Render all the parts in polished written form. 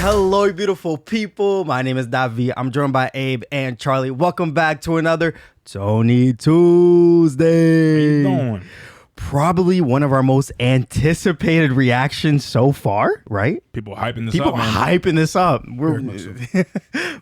Hello, beautiful people. My name is Davi. I'm joined by Abe and Charlie. Welcome back to another Tony Tuesday. How you doing? Probably one of our most anticipated reactions so far, right? People hyping this People up, man. hyping this up. Very much so.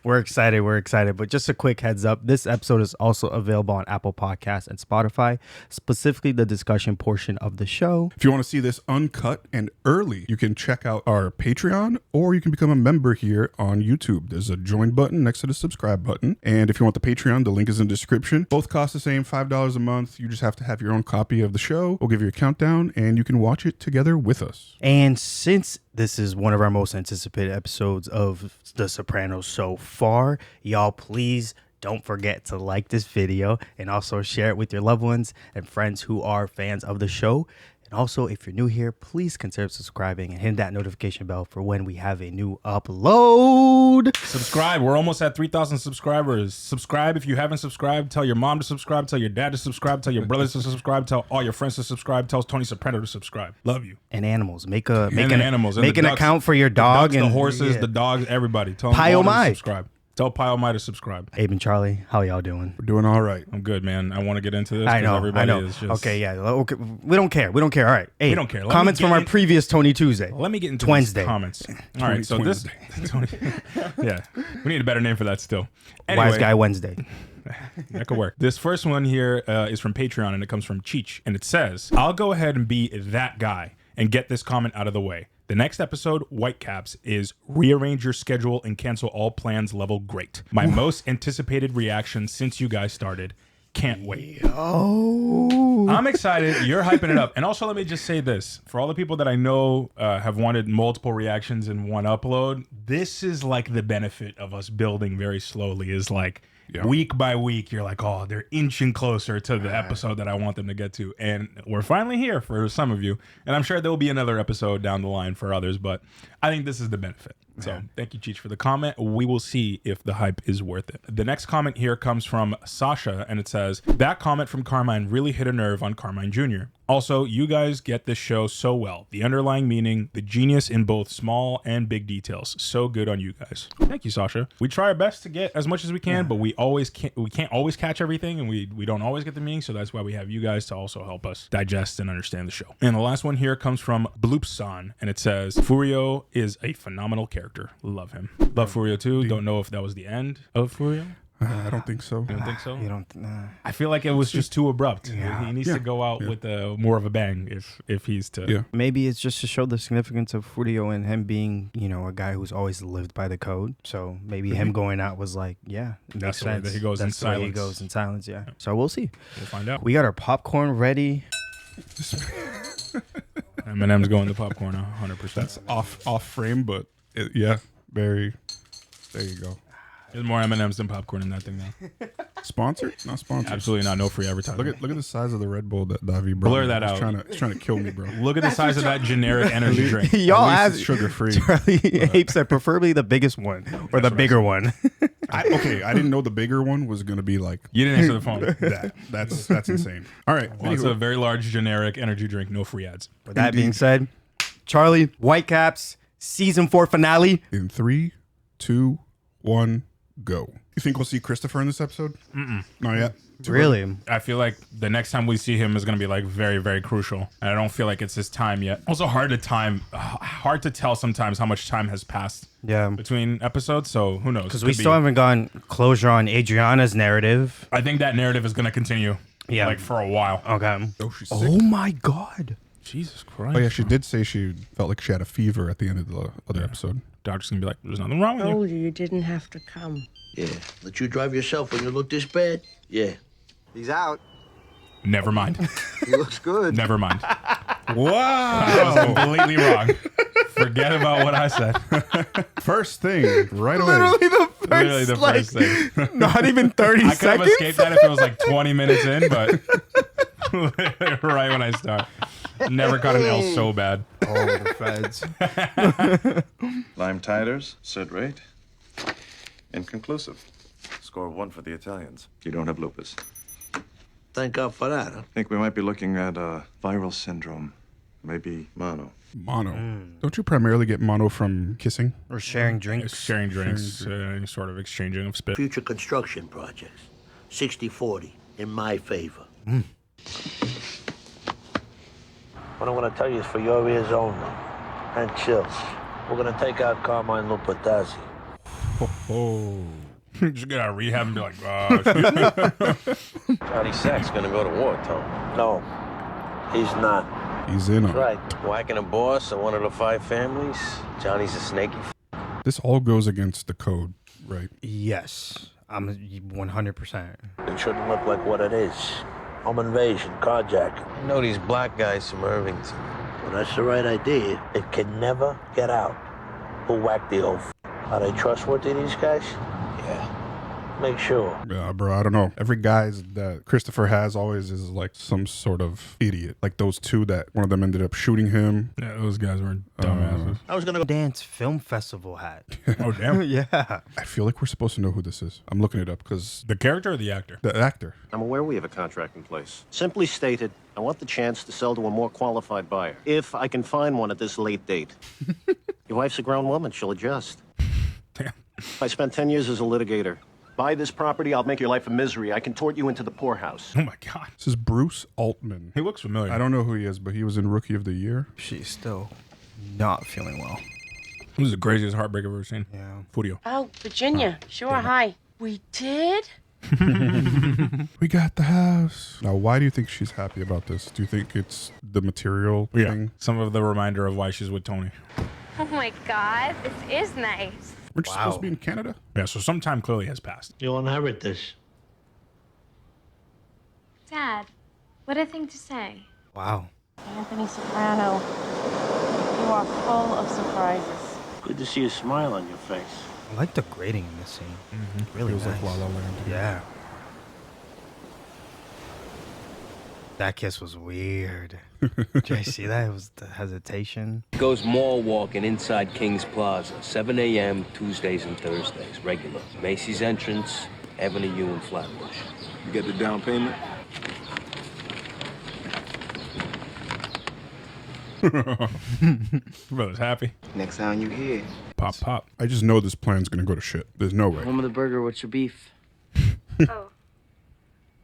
We're excited. We're excited. But just a quick heads up, this episode is also available on Apple Podcasts and Spotify, specifically the discussion portion of the show. If you want to see this uncut and early, you can check out our Patreon or you can become a member here on YouTube. There's a join button next to the subscribe button. And if you want the Patreon, the link is in the description. Both cost the same, $5 a month. You just have to have your own copy of the show. We'll give you a countdown and you can watch it together with us. And since this is one of our most anticipated episodes of The Sopranos so far, y'all please don't forget to like this video and also share it with your loved ones and friends who are fans of the show. And also, if you're new here, please consider subscribing and hit that notification bell for when we have a new upload. Subscribe. We're almost at 3,000 subscribers. Subscribe if you haven't subscribed. Tell your mom to subscribe. Tell your dad to subscribe. Tell your brothers to subscribe. Tell all your friends to subscribe. Tell Tony Soprano to subscribe. Love you. And animals. Make And an ducks, account for your dog. The ducks, and the horses, yeah. the dogs, everybody. Tell them all to subscribe. Tell Pyomai to subscribe. Abe and Charlie, how y'all doing? We're doing all right. I'm good, man. I want to get into this. I know. Is just... Okay, yeah. Okay. We don't care. All right. Abe, We don't care. Comments from our previous Tony Tuesday. Let me get into Wednesday. these comments. All right, so this... yeah, we need a better name for that still. Wise Anyway, Guy Wednesday. that could work. This first one here is from Patreon, and it comes from Cheech, and it says, I'll go ahead and be that guy and get this comment out of the way. The next episode, Whitecaps, is rearrange your schedule and cancel all plans level great. My most anticipated reaction since you guys started. Can't wait. Oh. I'm excited. You're hyping it up. And also, let me just say this. For all the people that I know have wanted multiple reactions in one upload, this is like the benefit of us building very slowly is like, week by week, you're like, oh, they're inching closer to the episode that I want them to get to. And we're finally here for some of you. And I'm sure there will be another episode down the line for others, but I think this is the benefit. So thank you, Cheech, for the comment. We will see if the hype is worth it. The next comment here comes from Sasha, and it says, that comment from Carmine really hit a nerve on Carmine Jr. Also, you guys get this show so well. The underlying meaning, the genius in both small and big details. So good on you guys. Thank you, Sasha. We try our best to get as much as we can, but we can't always catch everything, and we don't always get the meaning, so that's why we have you guys to also help us digest and understand the show. And the last one here comes from Bloopson, and it says, Furio is a phenomenal character. Love him. Love Furio too. Don't know if that was the end of Furio. I don't think so. You don't think so? You don't. I feel like it was just too abrupt. Yeah. He needs to go out with more of a bang if he's to. Yeah. Maybe it's just to show the significance of Furio and him being, a guy who's always lived by the code. So maybe him going out was like, it That's makes the way sense. that he goes in That's the way silence. he goes in silence. Yeah. So we'll see. We'll find out. We got our popcorn ready. Eminem's going to popcorn 100%. That's off frame, but very. There you go. There's more M&Ms than popcorn in that thing now. Sponsored? Not sponsored. Absolutely not. No free advertising. Look at the size of the Red Bull that Davi brought. Blur that out. He's trying to kill me, bro. Look at the size of that generic energy drink. Y'all At asked least it's sugar-free. Charlie Ape said preferably the biggest one or the bigger one. I didn't know the bigger one was gonna be like You didn't answer the phone. that's insane. All right, Well, it's a very large generic energy drink. No free ads. With that being said, Charlie, Whitecaps, season 4 finale. in 3, 2, 1, go. You think we'll see Christopher in this episode? Not yet. Really? I feel like the next time we see him is going to be like very, very crucial. And I don't feel like it's his time yet. Also hard to tell sometimes how much time has passed between episodes. So who knows? Because we still haven't gotten closure on Adriana's narrative. I think that narrative is going to continue. Yeah. Like for a while. Okay. Oh, she's sick. Oh my God. Jesus Christ. Oh yeah, she did say she felt like she had a fever at the end of the other episode. Doctor's going to be like, there's nothing wrong with I you. told you didn't have to come. Yeah. Let you drive yourself when you look this bad? Yeah. He's out. Never mind. He looks good. Never mind. Wow. That was completely wrong. Forget about what I said. First thing, right away. Literally the first thing. Not even 30 I could have seconds. escaped that if it was like 20 minutes in, but right when I start. Never caught an L so bad. Oh, the feds. Lime titers, cert rate. Inconclusive. Score of 1 for the Italians. You don't have lupus. Thank God for that, huh? I think we might be looking at viral syndrome. Maybe mono. Mono. Don't you primarily get mono from kissing? Or sharing drinks. Sharing drinks, any sort of exchanging of spit. Future construction projects. 60-40 in my favor. What I'm going to tell you is for your ears only. And chills. We're going to take out Carmine Lupatazzi. Oh. Just get out of rehab and be like, excuse me. Johnny Sack's gonna go to war, Tom. No, he's not. He's in on it. Right. Whacking a boss of one of the 5 families. Johnny's a snaky. This all goes against the code, right? Yes. I'm 100%. It shouldn't look like what it is. Home invasion, carjacking. I know these black guys from Irvington. Well, that's the right idea. It can never get out. Who whacked the old Are they trustworthy, these guys? Yeah. Make sure. Yeah, bro, I don't know. Every guys that Christopher has always is like some sort of idiot. Like those two that one of them ended up shooting him. Yeah, those guys were dumbasses. I was going to go. Dance film festival hat. Oh, damn. Yeah. I feel like we're supposed to know who this is. I'm looking it up because The character or the actor? the actor. I'm aware we have a contract in place. Simply stated, I want the chance to sell to a more qualified buyer. If I can find one at this late date. Your wife's a grown woman. She'll adjust. Damn. I spent 10 years as a litigator. Buy this property, I'll make your life a misery. I can tort you into the poorhouse. Oh, my God. This is Bruce Altman. He looks familiar. I don't know who he is, but he was in Rookie of the Year. She's still not feeling well. This is the craziest heartbreak I've ever seen. Yeah. Furio. Oh, Virginia. Sure, hi. We did? We got the house. Now, why do you think she's happy about this? Do you think it's the material Yeah. thing? Some of the reminder of why she's with Tony. Oh my God, this is nice. Weren't you supposed to be in Canada? Yeah, so some time clearly has passed. You'll inherit this. Dad, what a thing to say. Wow. Anthony Soprano, you are full of surprises. Good to see a smile on your face. I like the grading in this scene. Really Feels nice. like La La Land. Yeah. That kiss was weird. Did you see that? It was the hesitation. Goes mall walking inside King's Plaza, 7 a.m. Tuesdays and Thursdays, regular. Macy's entrance, Avenue U and Flatbush. You get the down payment? Brother's happy. Next time you hear. Pop, pop. I just know this plan's going to go to shit. There's no way. Home of the burger, what's your beef? Oh,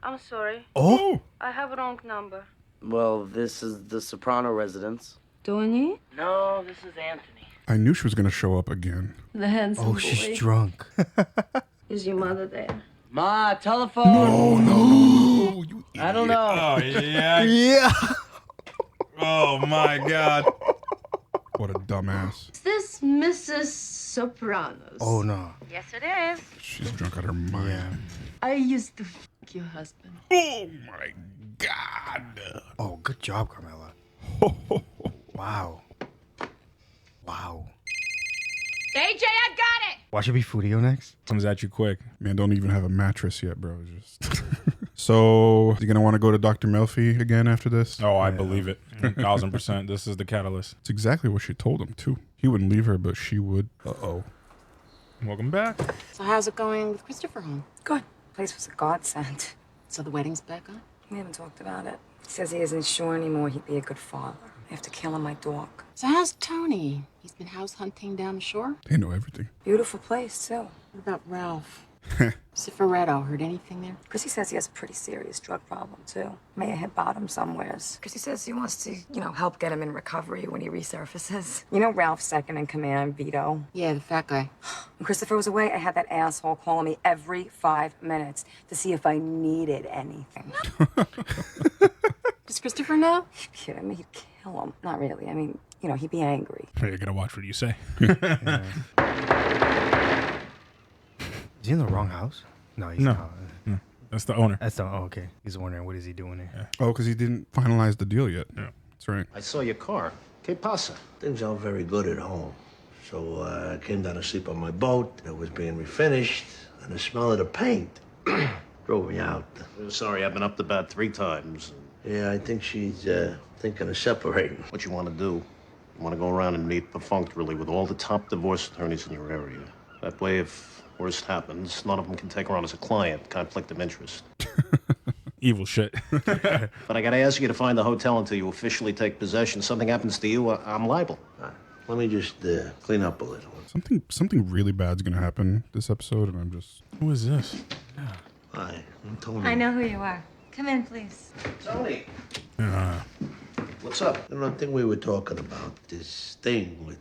I'm sorry. Oh! I have a wrong number. Well, this is the Soprano residence. Tony? No, this is Anthony. I knew she was going to show up again. The handsome Oh, boy. she's drunk. Is your mother there? Ma, telephone! Oh, no! You I don't know. Oh, yeah. Yeah. Oh, my God. What a dumbass. Is this Mrs. Sopranos? Oh, no. Yes, it is. She's drunk out of her mind. Yeah. I used to your husband. Oh, my God. Oh, good job, Carmela. Wow. Wow. AJ, I got it! Watch it be Furio next. Comes at you quick. Man, don't even have a mattress yet, bro. Just So, you gonna want to go to Dr. Melfi again after this? Oh, I believe it. 1,000%. This is the catalyst. It's exactly what she told him, too. He wouldn't leave her, but she would. Uh-oh. Welcome back. So how's it going with Christopher home? Good. Place was a godsend. So the wedding's back on? We haven't talked about it. He says he isn't sure anymore he'd be a good father. I have to kill him my dog. So how's Tony? He's been house hunting down the shore? They know everything. Beautiful place, too. What about Ralph? Cifaretto, heard anything there? Chrissy says he has a pretty serious drug problem, too. May have hit bottom somewheres. Chrissy says he wants to, help get him in recovery when he resurfaces. You know Ralph's second in command, Vito? Yeah, the fat guy. When Christopher was away, I had that asshole calling me every 5 minutes to see if I needed anything. Does Christopher know? You kidding me? He'd kill him. Not really. I mean, he'd be angry. You gotta watch what you say. Is he in the wrong house? No, he's No. not. That's the owner. That's the, oh, okay. He's wondering what is he doing there. Oh, because he didn't finalize the deal yet. Yeah. That's right. I saw your car. Que pasa? Things aren't very good at home. So I came down to sleep on my boat. It was being refinished, and the smell of the paint drove me out. Sorry, I've been up to bat 3 times. Yeah, I think she's thinking of separating. What you want to do, you want to go around and meet perfunctorily with all the top divorce attorneys in your area. That way, if worst happens, none of them can take her on as a client, conflict of interest. evil shit. But I gotta ask you to find the hotel until you officially take possession. Something happens to you, I'm liable. Let me just clean up a little. Something really bad's gonna happen this episode, and I'm just. Who is this? Hi, I'm Tony. I know who you are. Come in, please. Tony. What's up? The thing we were talking about, this thing with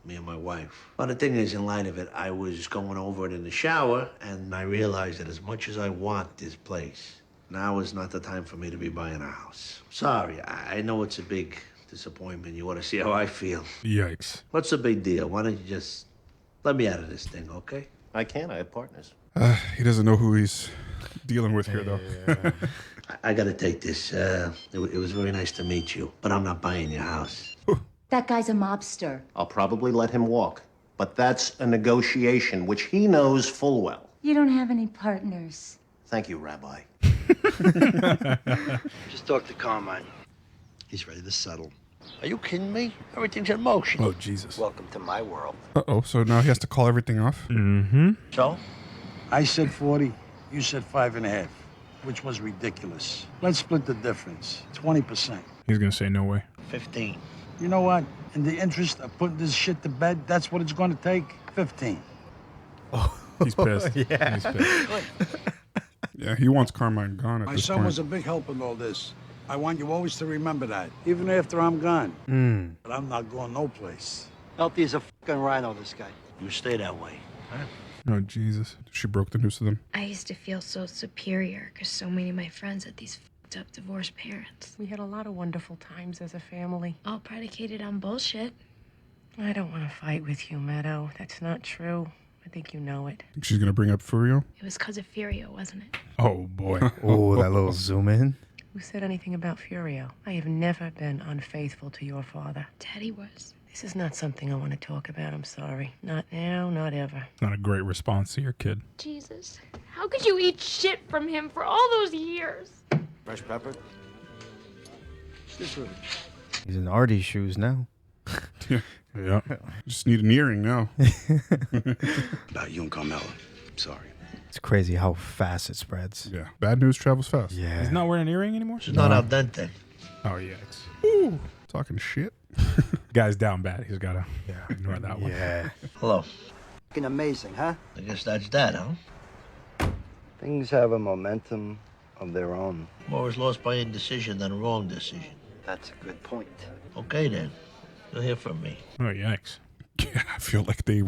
me and my wife. Well, the thing is, in light of it, I was going over it in the shower, and I realized that as much as I want this place, now is not the time for me to be buying a house. Sorry, I know it's a big disappointment. You want to see how I feel. Yikes. What's the big deal? Why don't you just let me out of this thing, okay? I can't. I have partners. He doesn't know who he's dealing with here, though. I gotta take this. It was very nice to meet you, but I'm not buying your house. That guy's a mobster. I'll probably let him walk. But that's a negotiation, which he knows full well. You don't have any partners. Thank you, Rabbi. Just talk to Carmine. He's ready to settle. Are you kidding me? Everything's in motion. Oh, Jesus. Welcome to my world. Uh-oh, so now he has to call everything off? Mm-hmm. So? I said 40. You said 5.5, which was ridiculous. Let's split the difference. 20%. He's gonna say no way. 15. You know what? In the interest of putting this shit to bed, that's what it's going to take. 15. He's pissed. Yeah. He's pissed. Yeah, he wants Carmine gone at My this son point. was a big help in all this. I want you always to remember that, even after I'm gone. But I'm not going no place. Healthy as a fucking rhino, this guy. You stay that way. Huh? Oh, Jesus. She broke the news to them. I used to feel so superior because so many of my friends had these fucked up divorced parents. We had a lot of wonderful times as a family. All predicated on bullshit. I don't want to fight with you, Meadow. That's not true. I think you know it. Think she's gonna bring up Furio? It was because of Furio, wasn't it? Oh, boy. Oh, that little zoom in. Who said anything about Furio? I have never been unfaithful to your father. Daddy was. This is not something I want to talk about. I'm sorry. Not now, not ever. Not a great response to your kid. Jesus. How could you eat shit from him for all those years? Fresh pepper? He's in Artie's shoes now. Yeah. Just need an earring now. About you and Carmela. Sorry. It's crazy how fast it spreads. Yeah. Bad news travels fast. Yeah. He's not wearing an earring anymore? It's not al dente. Oh, yikes. Ooh, talking shit. Guy's down bad. He's got to ignore that one. Yeah. Hello. Fucking amazing, huh? I guess that's that, huh? Things have a momentum of their own. More is lost by indecision than a wrong decision. That's a good point. Okay, then. You'll hear from me. Oh, yikes. Yeah, I feel like they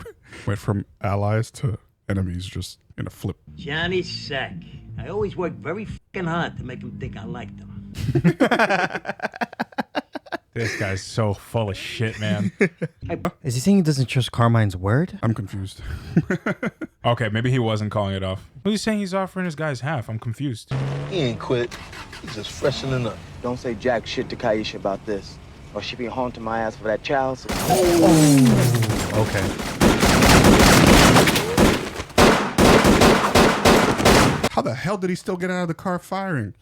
went from allies to enemies just in a flip. Johnny's sack. I always worked very fucking hard to make him think I liked him. This guy's so full of shit, man. Is he saying he doesn't trust Carmine's word? I'm confused. Okay, maybe he wasn't calling it off. But he's saying he's offering his guys half. I'm confused. He ain't quit. He's just freshening up. Don't say jack shit to Kaisha about this, or she be haunting my ass for that child. So Okay. How the hell did he still get out of the car firing?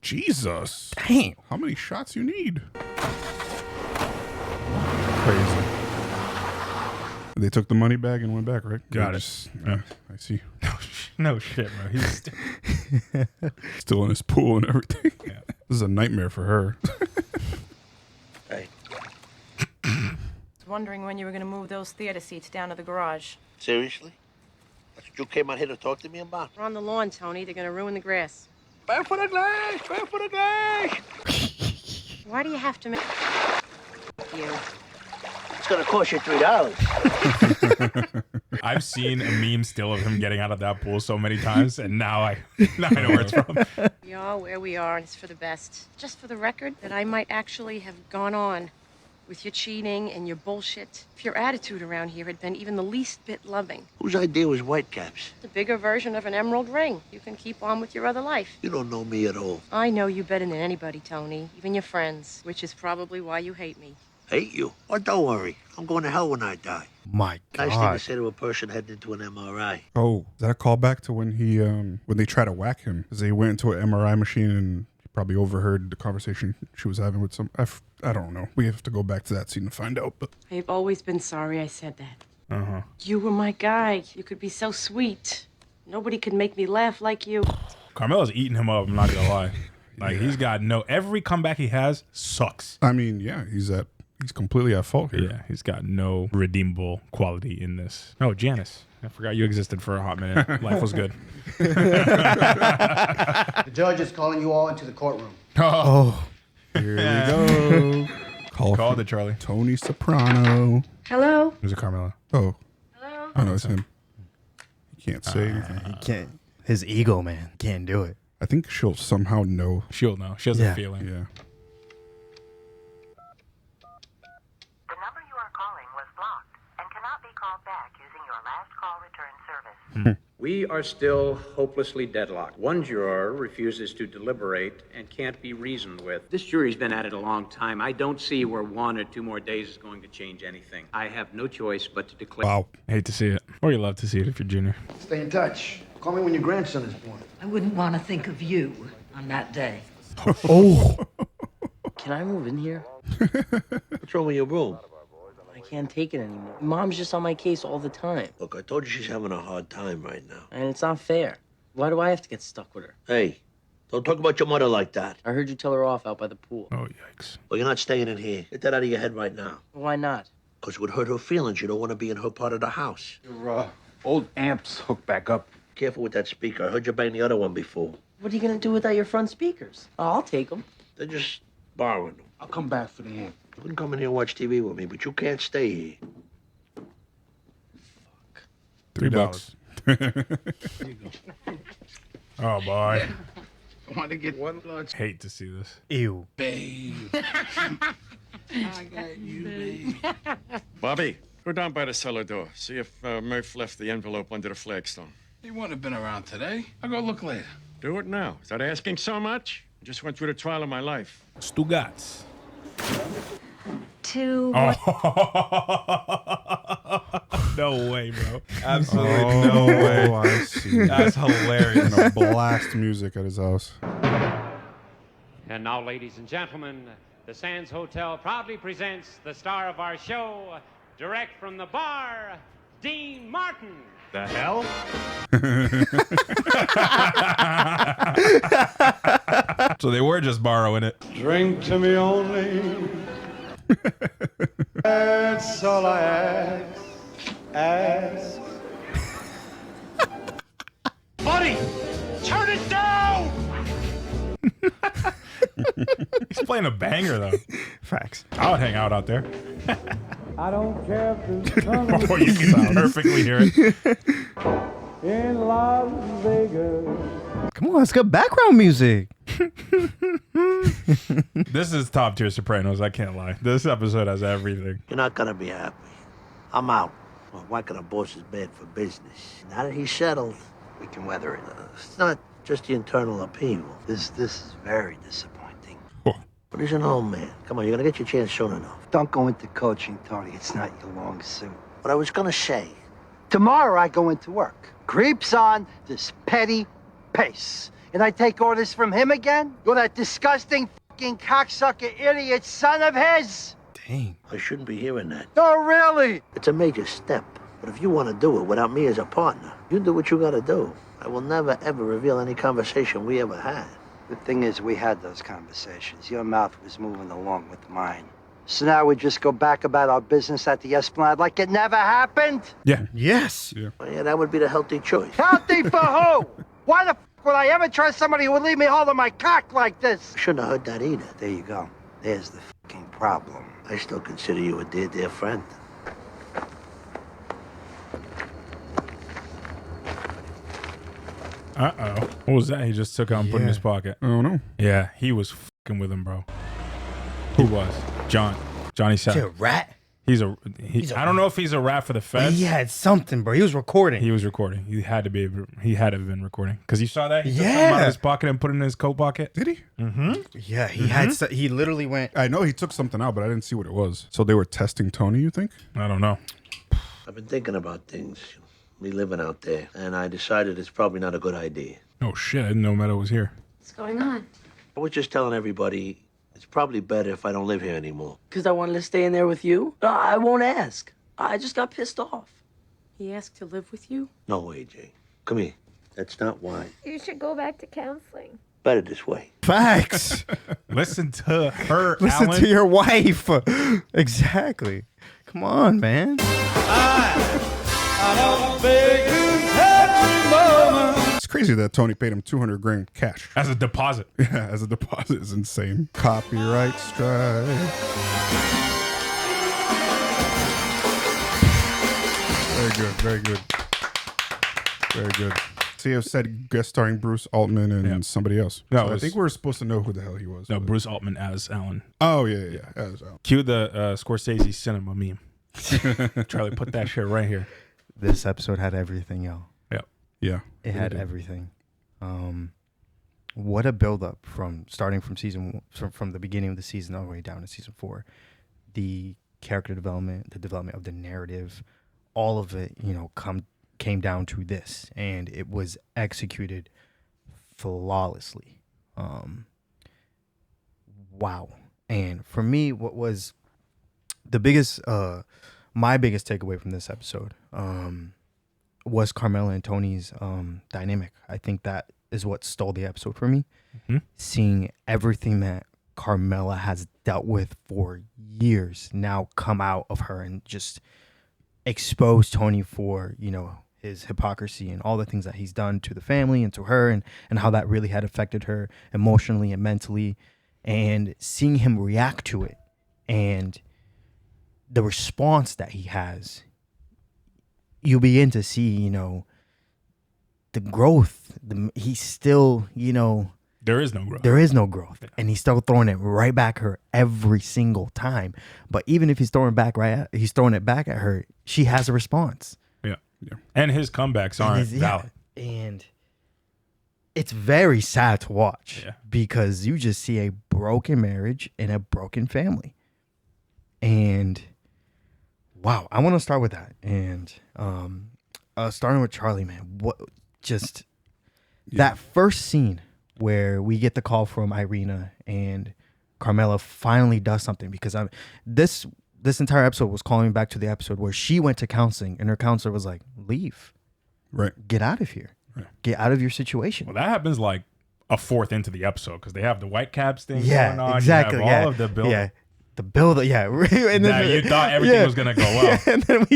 Jesus. Damn. How many shots you need? Crazy. They took the money bag and went back, right? Got They it. just- yeah, I see. No shit, bro. He's Still in his pool and everything. Yeah. This is a nightmare for her. Hey. I was wondering when you were going to move those theater seats down to the garage. Seriously? That's what you came out here to talk to me about? We're on the lawn, Tony. They're going to ruin the grass. Back for the glass! Back for the glass! Why do you have to make you? It's gonna cost you $3. I've seen a meme still of him getting out of that pool so many times, and now I know where it's from. We are where we are, and it's for the best. Just for the record, that I might actually have gone on with your cheating and your bullshit if your attitude around here had been even the least bit loving. Whose idea was Whitecaps? The bigger version of an emerald ring. You can keep on with your other life. You don't know me at all. I know you better than anybody, Tony, even your friends, which is probably why you hate me. Hate you? Oh, don't worry. I'm going to hell when I die. My Nice thing to God. say to a person heading into an MRI. Oh, is that a callback to when he when they tried to whack him? Because they went into an MRI machine and he probably overheard the conversation she was having with some. I don't know. We have to go back to that scene to find out. But I've always been sorry I said that. Uh-huh. You were my guy. You could be so sweet. Nobody could make me laugh like you. Carmela's eating him up, I'm not gonna lie. Like, he's got every comeback he has sucks. I mean, yeah, he's completely at fault here. Yeah, he's got no redeemable quality in this. Oh, Janice. I forgot you existed for a hot minute. Life was good. The judge is calling you all into the courtroom. Oh, here we go. Called it, Charlie. Tony Soprano. Hello? Who's it, Carmela? Oh. Hello? I know it's him. He can't say anything. He can't. His ego, man, can't do it. I think she'll somehow know. She'll know. She has a feeling. Yeah. The number you are calling was blocked and cannot be called back using your last call return service. We are still hopelessly deadlocked. One juror refuses to deliberate and can't be reasoned with. This jury's been at it a long time. I don't see where 1 or 2 more days is going to change anything. I have no choice but to declare. Wow. Hate to see it. Or you love to see it if you're junior. Stay in touch. Call me when your grandson is born. I wouldn't want to think of you on that day. Oh. Can I move in here? What's wrong with your room? I can't take it anymore. Mom's just on my case all the time. Look, I told you she's having a hard time right now. And it's not fair. Why do I have to get stuck with her? Hey, don't talk about your mother like that. I heard you tell her off out by the pool. Oh, yikes. Well, you're not staying in here. Get that out of your head right now. Why not? Because it would hurt her feelings. You don't want to be in her part of the house. Your old amp's hooked back up. Careful with that speaker. I heard you bang the other one before. What are you going to do without your front speakers? Oh, I'll take them. They're just borrowing them. I'll come back for the amp. You can come in here and watch TV with me, but you can't stay here. $3. There you go. Oh, boy. I want to get one lunch. Hate to see this. Ew. Babe. I got you, babe. Bobby, go down by the cellar door. See if Murph left the envelope under the flagstone. He wouldn't have been around today. I'll go look later. Do it now. Is that asking so much? I just went through the trial of my life. Stugats. Two. No way, bro. Absolutely no way. I see. That's hilarious. Gonna blast music at his house. And now, ladies and gentlemen, the Sands Hotel proudly presents the star of our show, direct from the bar, Dean Martin. The hell? So they were just borrowing it. Drink to me only. That's all I ask. Buddy, turn it down! He's playing a banger, though. Facts. I would hang out there. I don't care if there's sun Oh, you can perfectly hear it. in Las Vegas. Come on, it's good background music. This is top tier Sopranos. I can't lie. This episode has everything. You're not going to be happy. I'm out. Well, whacking a boss is bad for business. Now that he's settled, we can weather it. It's not just the internal upheaval. This is very disappointing. But he's an old man. Come on, you're going to get your chance soon enough. Don't go into coaching, Tony. It's not your long suit. But I was going to say, Tomorrow I go into work. Creeps on this petty pace. And I take orders from him again? You're that disgusting fucking cocksucker idiot son of his! Dang. I shouldn't be hearing that. No, really! It's a major step. But if you want to do it without me as a partner, you do what you got to do. I will never, ever reveal any conversation we ever had. The thing is, we had those conversations. Your mouth was moving along with mine. So now we just go back about our business at the Esplanade like it never happened? Yeah. Yes. Yeah. Well, yeah, that would be the healthy choice. Healthy for who? Why the f would I ever trust somebody who would leave me holding my cock like this? I shouldn't have heard that either. There you go. There's the fucking problem. I still consider you a dear, dear friend. Uh-oh. What was that he just took out and put in his pocket? I don't know. Yeah, he was fucking with him, bro. Who was? Johnny said. Is he a rat? I don't know if he's a rat for the But feds. he had something, bro. He was recording. He was recording. He had to have been recording. Because you saw that? He took Yeah. something out of his pocket and put it in his coat pocket. Did he? Mm-hmm. Yeah, he had. He literally went. I know he took something out, but I didn't see what it was. So they were testing Tony, you think? I don't know. I've been thinking about things, me living out there, and I decided it's probably not a good idea. Oh, shit. I didn't know Meadow was here. What's going on? I was just telling everybody it's probably better if I don't live here anymore. Because I wanted to stay in there with you? No, I won't ask. I just got pissed off. He asked to live with you? No, AJ. Come here. That's not why. You should go back to counseling. Better this way. Facts. Listen to her, Listen Alan. to your wife. Exactly. Come on, man. It's crazy that Tony paid him $200,000 cash as a deposit. Yeah, as a deposit is insane. Copyright strike. Very good, very good, very good. See, I said guest starring Bruce Altman and somebody else. No, So I think we're supposed to know who the hell he was. No, Bruce Altman as Alan. Oh yeah, as Alan. Cue the Scorsese cinema meme. Charlie, put that shit right here. This episode had everything, y'all. Yeah. It had everything. What a build-up from starting from from the beginning of the season all the way down to season 4. The character development, the development of the narrative, all of it, came down to this, and it was executed flawlessly. Wow. And for me, what was the biggest, my biggest takeaway from this episode, was Carmela and Tony's dynamic. I think that is what stole the episode for me. Mm-hmm. Seeing everything that Carmela has dealt with for years now come out of her and just expose Tony for, his hypocrisy and all the things that he's done to the family and to her, and how that really had affected her emotionally and mentally, and seeing him react to it and the response that he has, you begin to see, the growth. He's still, there is no growth. There is no growth. Yeah. And he's still throwing it right back at her every single time. But even if he's throwing it back at her, she has a response. Yeah. And his comebacks aren't valid. And it's very sad to watch because you just see a broken marriage and a broken family. And wow, I want to start with that. And starting with Charlie, man, that first scene where we get the call from Irina and Carmela finally does something, because this entire episode was calling back to the episode where she went to counseling and her counselor was like, leave. Right. Get out of here. Right. Get out of your situation. Well, that happens like a fourth into the episode because they have the Whitecaps thing going on. Exactly. You have all of the build. Yeah. The build, and then you thought everything was gonna go well, and then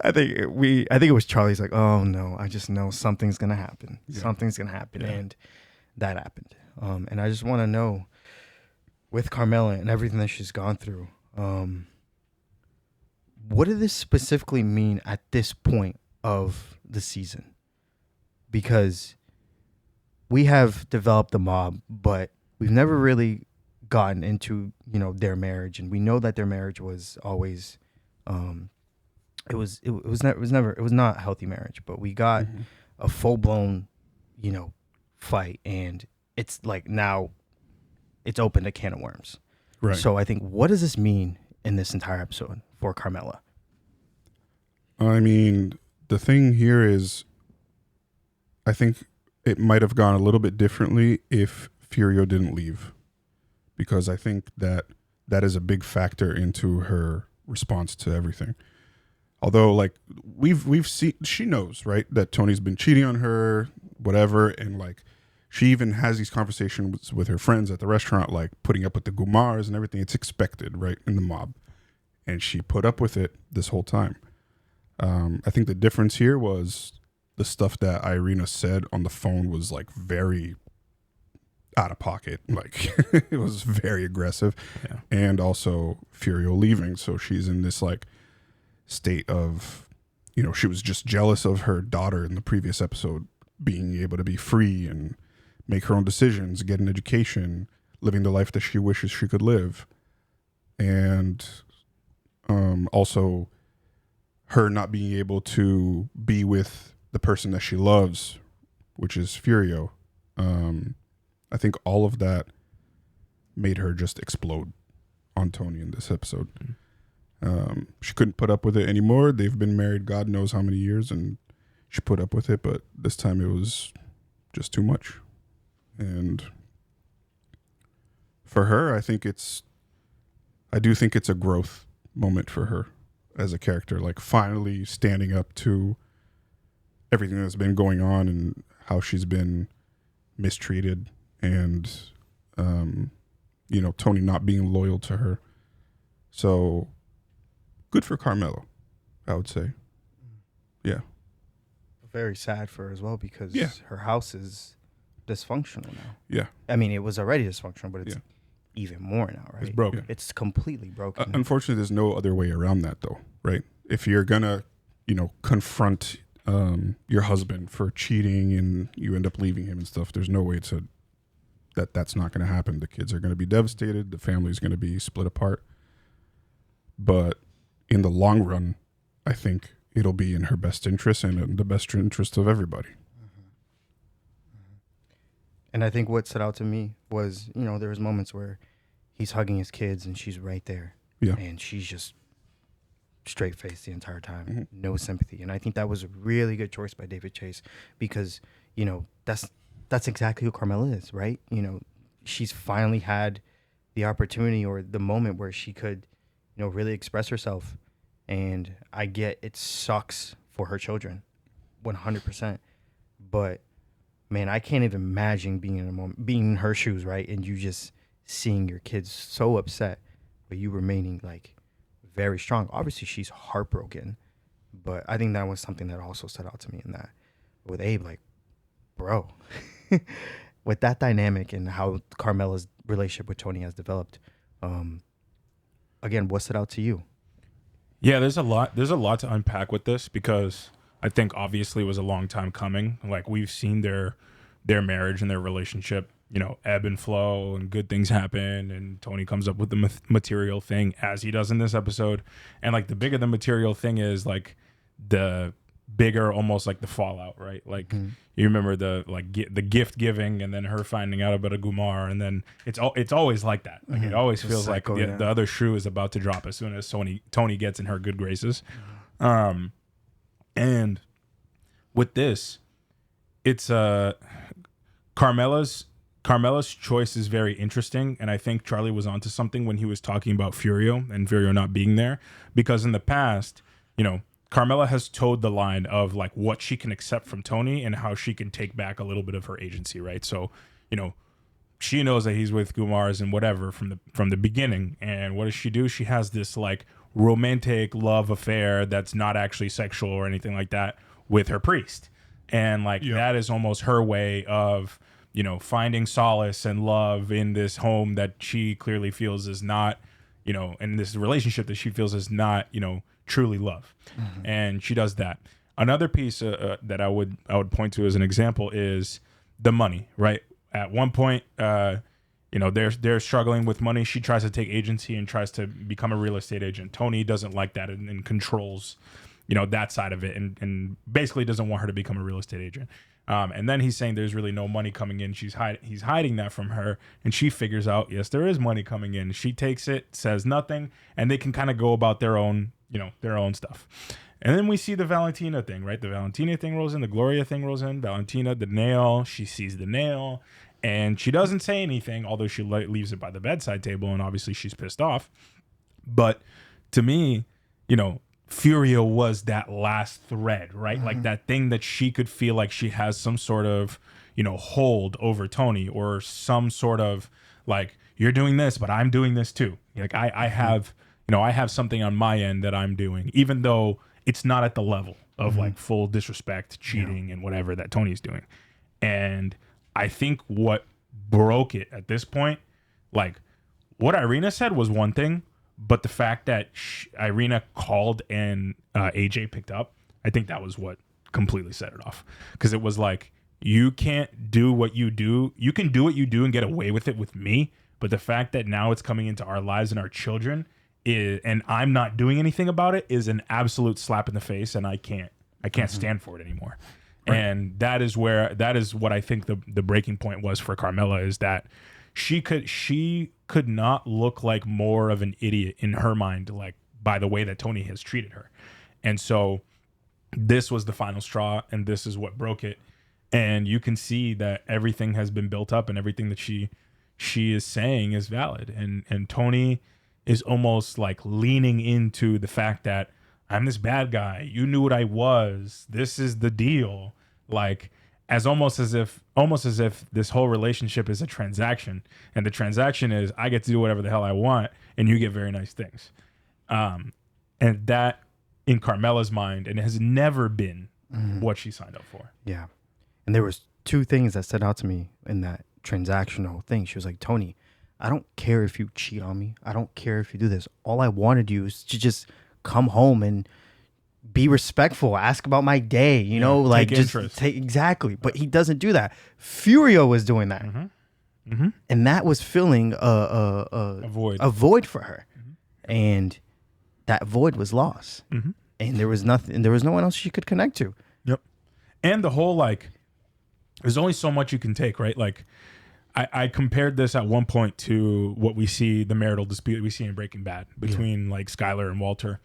I think it was Charlie's like, oh no, I just know something's gonna happen. Yeah. Something's gonna happen, and that happened. And I just want to know, with Carmela and everything that she's gone through, what did this specifically mean at this point of the season? Because we have developed the mob, but we've never really gotten into their marriage, and we know that their marriage was always it was not a healthy marriage, but we got a full-blown fight, and it's like now it's opened a can of worms. Right. So I think, what does this mean in this entire episode for Carmela? I mean, the thing here is, I think it might have gone a little bit differently if Furio didn't leave, because I think that is a big factor into her response to everything. Although, like, we've seen, she knows, right, that Tony's been cheating on her, whatever, and like she even has these conversations with her friends at the restaurant, like putting up with the Gumars and everything. It's expected, right, in the mob, and she put up with it this whole time. I think the difference here was the stuff that Irina said on the phone was like very out of pocket, like it was very aggressive, and also Furio leaving. So she's in this like state of, she was just jealous of her daughter in the previous episode being able to be free and make her own decisions, get an education, living the life that she wishes she could live, and also her not being able to be with the person that she loves, which is Furio. I think all of that made her just explode on Tony in this episode. She couldn't put up with it anymore. They've been married God knows how many years, and she put up with it, but this time it was just too much. And for her, I do think it's a growth moment for her as a character, like finally standing up to everything that's been going on and how she's been mistreated and, Tony not being loyal to her. So good for Carmela, I would say. Yeah. Very sad for her as well because Yeah. her house is dysfunctional now. Yeah. I mean, it was already dysfunctional, but it's even more now, right? It's broken. It's completely broken. Unfortunately, there's no other way around that, though, right? If you're gonna, confront your husband for cheating and you end up leaving him and stuff, there's no way to that's not going to happen. The kids are going to be devastated. The family's going to be split apart. But in the long run, I think it'll be in her best interest and in the best interest of everybody. And I think what stood out to me was, there was moments where he's hugging his kids and she's right there. Yeah. And she's just straight faced the entire time. No sympathy. And I think that was a really good choice by David Chase because, that's exactly who Carmela is, right? She's finally had the opportunity or the moment where she could, really express herself. And I get it sucks for her children, 100%. But man, I can't even imagine being in a moment, being in her shoes, right? And you just seeing your kids so upset, but you remaining like very strong. Obviously, she's heartbroken, but I think that was something that also stood out to me in that with Abe, like, bro, with that dynamic and how Carmela's relationship with Tony has developed. Again, what stood out to you? Yeah, there's a lot to unpack with this because I think obviously it was a long time coming. Like we've seen their marriage and their relationship, ebb and flow and good things happen. And Tony comes up with the material thing as he does in this episode. And like the bigger the material thing is, like the bigger almost like the fallout, right? Like you remember the gift giving and then her finding out about a Gumar. And then it's always like that. Like it always feels cycle, like the other shoe is about to drop as soon as Tony gets in her good graces. And with this, it's Carmela's choice is very interesting, and I think Charlie was onto something when he was talking about Furio and Furio not being there, because in the past, Carmela has towed the line of like what she can accept from Tony and how she can take back a little bit of her agency, right? So, she knows that he's with Gumars and whatever from the beginning, and what does she do? She has this like romantic love affair that's not actually sexual or anything like that with her priest. And like that is almost her way of, finding solace and love in this home that she clearly feels is not, in this relationship that she feels is not, truly love. And she does that. Another piece that I would point to as an example is the money, right? At one point, they're struggling with money. She tries to take agency and tries to become a real estate agent. Tony doesn't like that and controls, that side of it and basically doesn't want her to become a real estate agent. And then he's saying there's really no money coming in. He's hiding that from her, and she figures out, yes, there is money coming in. She takes it, says nothing, and they can kind of go about their own stuff. And then we see the Valentina thing, right? The Valentina thing rolls in, the Gloria thing rolls in. Valentina, the nail, she sees the nail, and she doesn't say anything, although she leaves it by the bedside table, and obviously she's pissed off. But to me, Furio was that last thread, right? Like that thing that she could feel like she has some sort of, hold over Tony, or some sort of like, you're doing this, but I'm doing this too. Like I have, I have something on my end that I'm doing, even though it's not at the level of like full disrespect, cheating, and whatever that Tony's doing. And I think what broke it at this point, like what Irina said was one thing, but the fact that Irina called and AJ picked up, I think that was what completely set it off. Because it was like, you can't do what you do. You can do what you do and get away with it with me. But the fact that now it's coming into our lives and our children and I'm not doing anything about it is an absolute slap in the face. And I can't stand for it anymore. Right. And that is what I think the breaking point was for Carmela, is that she could not look like more of an idiot in her mind, like by the way that Tony has treated her. And so this was the final straw, and this is what broke it. And you can see that everything has been built up, and everything that she is saying is valid. And Tony is almost like leaning into the fact that I'm this bad guy. You knew what I was. This is the deal. Like, almost as if this whole relationship is a transaction, and the transaction is I get to do whatever the hell I want and you get very nice things. And that in Carmela's mind, and it has never been what she signed up for. Yeah. And there was two things that stood out to me in that transactional thing. She was like, Tony, I don't care if you cheat on me. I don't care if you do this. All I wanted you is to just come home and be respectful, ask about my day, you know, like take just interest. take exactly. But he doesn't do that. Furio was doing that. And that was filling a void for her. And that void was lost. And there was nothing, there was no one else she could connect to. Yep. And the whole, like, there's only so much you can take, right? Like, I compared this at one point to what we see, the marital dispute we see in Breaking Bad between like Skyler and Walter.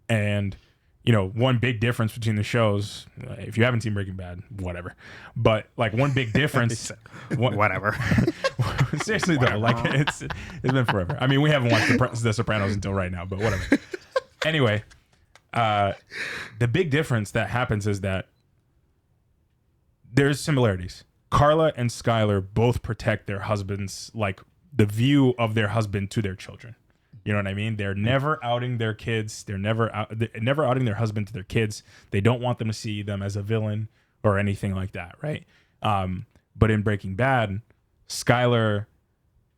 And, you know, one big difference between the shows, if you haven't seen Breaking Bad, whatever. But like one big difference, whatever. Seriously though, like it's been forever. I mean, we haven't watched the Sopranos until right now, but whatever. Anyway, the big difference that happens is that there's similarities. Carla and Skyler both protect their husbands, like the view of their husband to their children. You know what I mean? They're never outing their kids. They're never outing their husband to their kids. They don't want them to see them as a villain or anything like that, right? But in Breaking Bad, Skyler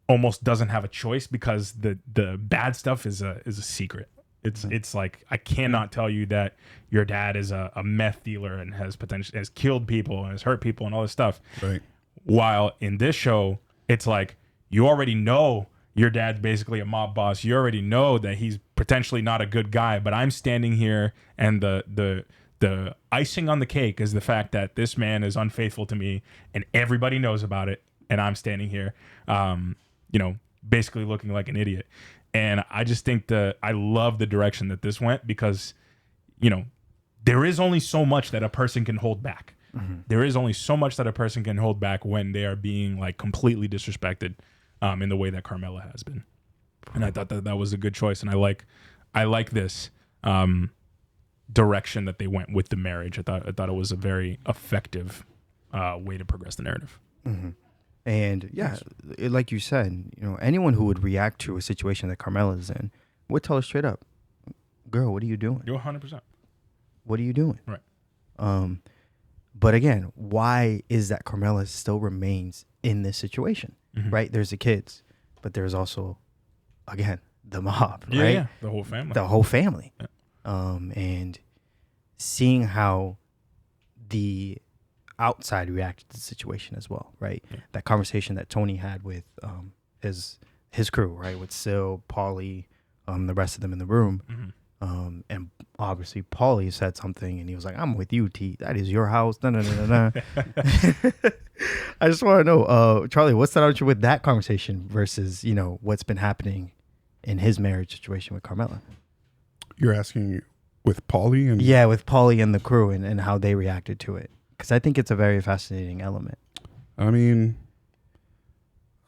almost doesn't have a choice because the bad stuff is a secret. It's like, I cannot tell you that your dad is a meth dealer and has killed people and has hurt people and all this stuff. Right. While in this show, it's like, you already know your dad's basically a mob boss. You already know that he's potentially not a good guy, but I'm standing here, and the icing on the cake is the fact that this man is unfaithful to me and everybody knows about it. And I'm standing here, you know, basically looking like an idiot. And I just think I love the direction that this went, because, you know, there is only so much that a person can hold back. There is only so much that a person can hold back when they are being like completely disrespected in the way that Carmela has been. And I thought that was a good choice. And I like this direction that they went with the marriage. I thought it was a very effective way to progress the narrative. And yeah, like you said, you know, anyone who would react to a situation that Carmela is in would tell her straight up, girl, what are you doing? You're 100%. What are you doing? Right. But again, why is that Carmela still remains in this situation, right? There's the kids, but there's also, again, the mob, right? Yeah, the whole family. The whole family. Yeah. And seeing how the outside reacted to the situation as well, right? Yeah. That conversation that Tony had with his crew, right? With Sil, Paulie, the rest of them in the room. And obviously Paulie said something and he was like, I'm with you, T. That is your house. I just want to know, Charlie, what's the outcome with that conversation versus, you know, what's been happening in his marriage situation with Carmela? You're asking with Paulie? And yeah, with Paulie and the crew and how they reacted to it. Because I think it's a very fascinating element. I mean,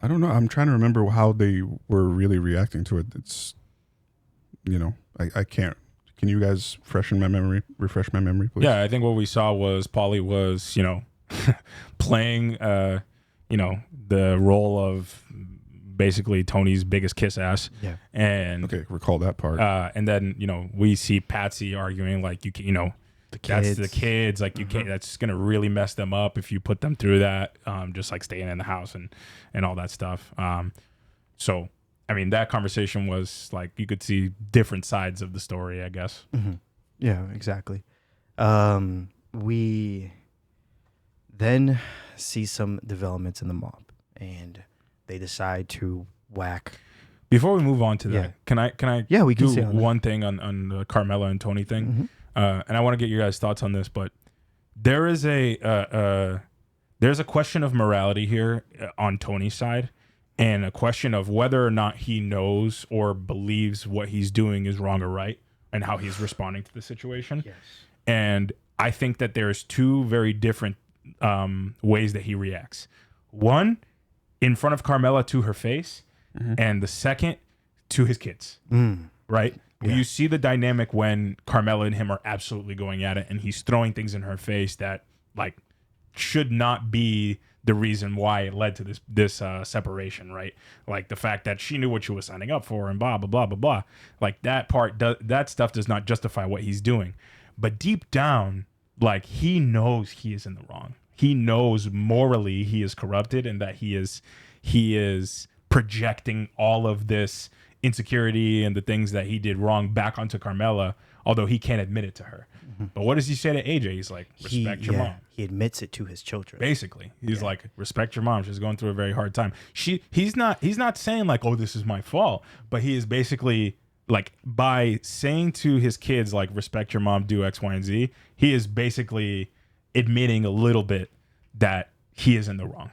I don't know. I'm trying to remember how they were really reacting to it. It's, you know, I can't. Can you guys refresh my memory, please? Yeah, I think what we saw was Paulie was, you know, playing, you know, the role of basically Tony's biggest kiss ass. Yeah. And okay, recall that part. And then, you know, we see Patsy arguing like, you know, that's the kids. Like, you can't. That's gonna really mess them up if you put them through that. Just like staying in the house and all that stuff. So. I mean, that conversation was like, you could see different sides of the story, I guess. Yeah, exactly. We then see some developments in the mob, and they decide to whack. Before we move on to that, can I yeah, we can do say one thing on the Carmela and Tony thing? And I want to get your guys' thoughts on this, but there is there's a question of morality here on Tony's side. And a question of whether or not he knows or believes what he's doing is wrong or right, and how he's responding to the situation. Yes. And I think that there's two very different ways that he reacts. One, in front of Carmela to her face, and the second, to his kids. Right? Yeah. You see the dynamic when Carmela and him are absolutely going at it, and he's throwing things in her face that, like, should not be the reason why it led to this separation, right? Like the fact that she knew what she was signing up for and blah blah blah blah blah. Like that stuff does not justify what he's doing. But deep down, like he knows he is in the wrong. He knows morally he is corrupted and that he is projecting all of this insecurity and the things that he did wrong back onto Carmela, although he can't admit it to her. But what does he say to AJ? He's like, respect your mom. He admits it to his children. Basically, he's like, respect your mom. She's going through a very hard time. He's not saying like, oh, this is my fault, but he is basically like, by saying to his kids like, respect your mom, do X, Y, and Z. He is basically admitting a little bit that he is in the wrong.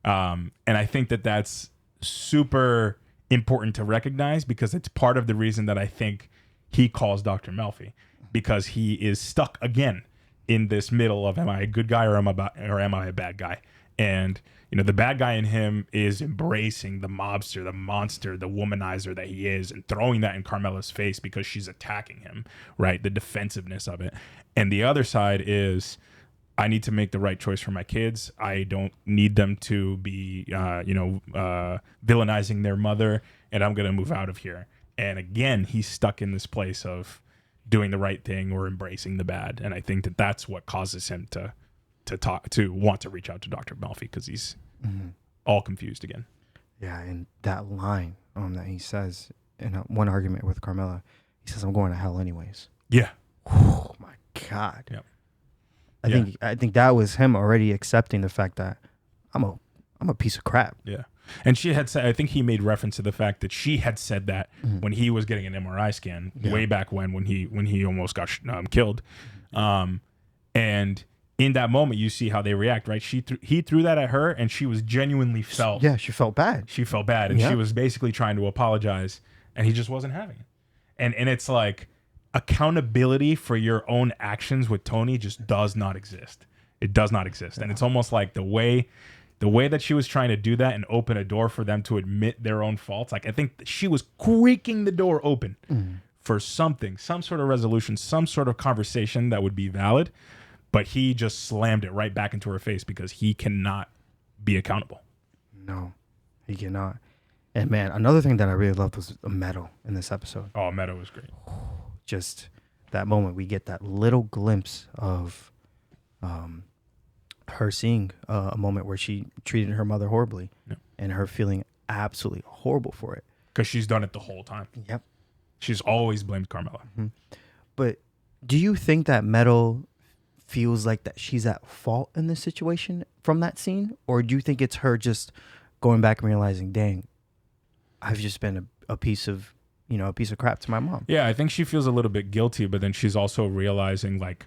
And I think that that's super important to recognize, because it's part of the reason that I think he calls Dr. Melfi, because he is stuck again in this middle of, am I a good guy or am I a bad guy? And the bad guy in him is embracing the mobster, the monster, the womanizer that he is, and throwing that in Carmela's face because she's attacking him, right? The defensiveness of it. And the other side is, I need to make the right choice for my kids. I don't need them to be, villainizing their mother, and I'm going to move out of here. And again, he's stuck in this place of doing the right thing or embracing the bad. And I think that that's what causes him to want to reach out to Dr. Melfi, because he's all confused again. Yeah, and that line that he says in one argument with Carmela, he says, "I'm going to hell anyways." Yeah. Oh my God. Yep. I think that was him already accepting the fact that I'm a piece of crap. Yeah. And she had said, I think he made reference to the fact that she had said that when he was getting an MRI scan way back when he almost got killed. And in that moment, you see how they react, right? He threw that at her, and she was genuinely felt. Yeah, she felt bad. She felt bad, and she was basically trying to apologize, and he just wasn't having it. And it's like, accountability for your own actions with Tony just does not exist. It does not exist. And it's almost like the way that she was trying to do that and open a door for them to admit their own faults. Like, I think she was creaking the door open for something, some sort of resolution, some sort of conversation that would be valid. But he just slammed it right back into her face because he cannot be accountable. No, he cannot. And man, another thing that I really loved was Meadow in this episode. Oh, Meadow was great. Just that moment, we get that little glimpse of her seeing a moment where she treated her mother horribly, and her feeling absolutely horrible for it. Because she's done it the whole time. Yep. She's always blamed Carmela. But do you think that Meadow feels like that she's at fault in this situation from that scene? Or do you think it's her just going back and realizing, dang, I've just been a piece of crap to my mom? Yeah, I think she feels a little bit guilty, but then she's also realizing, like,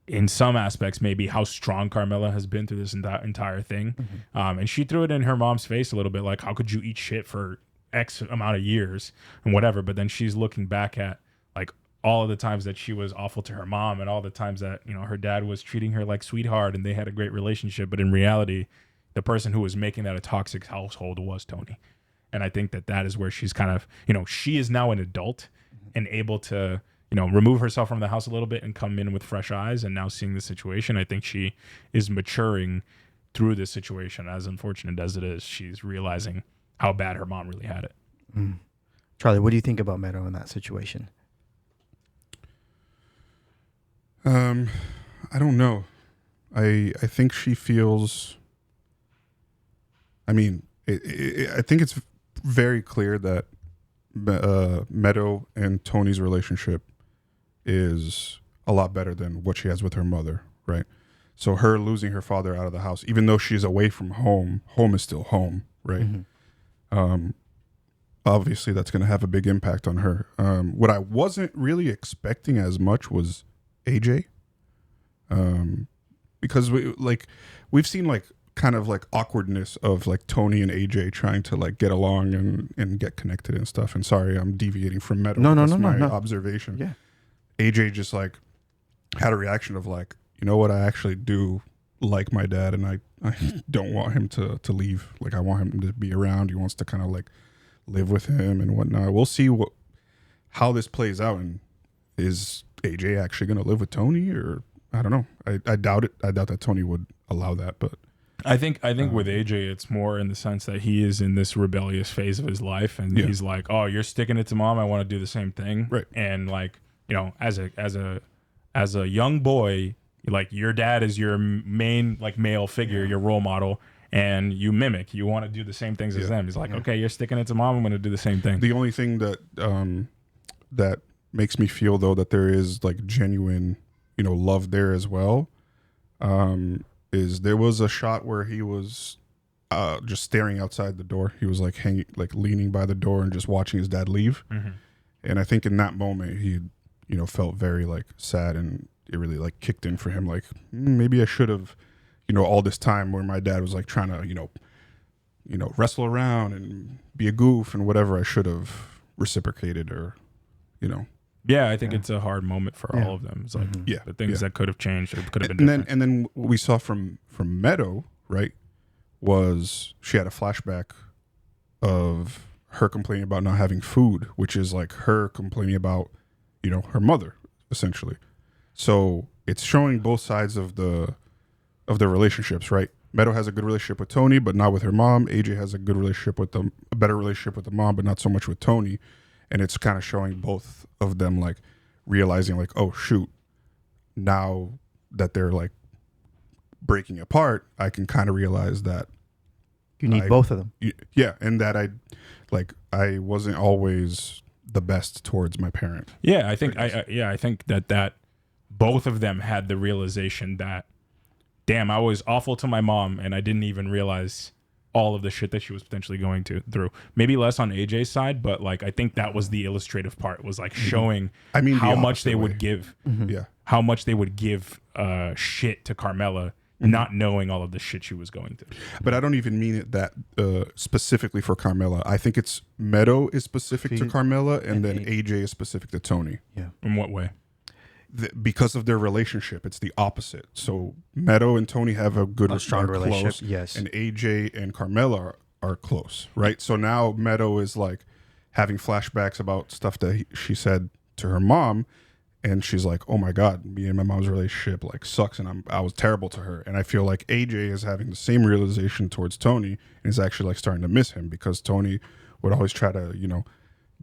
in some aspects, maybe how strong Carmela has been through this entire thing. And she threw it in her mom's face a little bit, like, how could you eat shit for X amount of years and whatever? But then she's looking back at, like, all of the times that she was awful to her mom and all the times that, her dad was treating her like sweetheart and they had a great relationship. But in reality, the person who was making that a toxic household was Tony. And I think that is where she's kind of, she is now an adult and able to, remove herself from the house a little bit and come in with fresh eyes. And now seeing the situation, I think she is maturing through this situation. As unfortunate as it is, she's realizing how bad her mom really had it. Charlie, what do you think about Meadow in that situation? I don't know. I think she feels, I mean, I think it's very clear that Meadow and Tony's relationship is a lot better than what she has with her mother, right? So her losing her father out of the house, even though she's away from home, home is still home, right? Obviously that's going to have a big impact on her. What I wasn't really expecting as much was AJ, because we've seen like kind of like awkwardness of like Tony and AJ trying to like get along and get connected and stuff. And sorry, I'm deviating from Meadow. No, my observation. Yeah. AJ just like had a reaction of like, you know what, I actually do like my dad, and I don't want him to leave. Like, I want him to be around. He wants to kind of like live with him and whatnot. We'll see how this plays out. And is AJ actually going to live with Tony, or I don't know. I doubt it. I doubt that Tony would allow that. But I think with AJ, it's more in the sense that he is in this rebellious phase of his life, and he's like, "Oh, you're sticking it to mom. I want to do the same thing." Right. And like, you know, as a young boy, like your dad is your main like male figure, your role model, and you mimic. You want to do the same things as them. He's like, "Okay, you're sticking it to mom. I'm going to do the same thing." The only thing that that makes me feel though that there is like genuine, you know, love there as well. Is there was a shot where he was just staring outside the door. He was like leaning by the door and just watching his dad leave. Mm-hmm. And I think in that moment he, you know, felt very like sad, and it really like kicked in for him. Like maybe I should have, you know, all this time where my dad was like trying to, you know, wrestle around and be a goof and whatever, I should have reciprocated, or, you know. Yeah, I think it's a hard moment for all of them. It's like the things that could have changed or could have been different. And then what we saw from Meadow, right, was she had a flashback of her complaining about not having food, which is like her complaining about, you know, her mother essentially. So it's showing both sides of the relationships, right? Meadow has a good relationship with Tony, but not with her mom. AJ has a good relationship with them, a better relationship with the mom, but not so much with Tony. And it's kind of showing both of them like realizing like, oh shoot, now that they're like breaking apart, I can kind of realize that you need both of them. Yeah, and that I wasn't always the best towards my parent. Yeah, I think I think that both of them had the realization that, damn, I was awful to my mom and I didn't even realize all of the shit that she was potentially going through. Maybe less on AJ's side, but like I think that was the illustrative part, was like showing how much they would give. Yeah. How much they would give shit to Carmela, not knowing all of the shit she was going through. But I don't even mean it that specifically for Carmela. I think it's Meadow is specific to Carmela, and then AJ is specific to Tony. Yeah. In what way? Because of their relationship, it's the opposite. So Meadow and Tony have a strong relationship, close, yes. And AJ and Carmela are close, right? So now Meadow is like having flashbacks about stuff that she said to her mom, and she's like, "Oh my God, me and my mom's relationship like sucks, and I was terrible to her." And I feel like AJ is having the same realization towards Tony, and is actually like starting to miss him, because Tony would always try to, you know,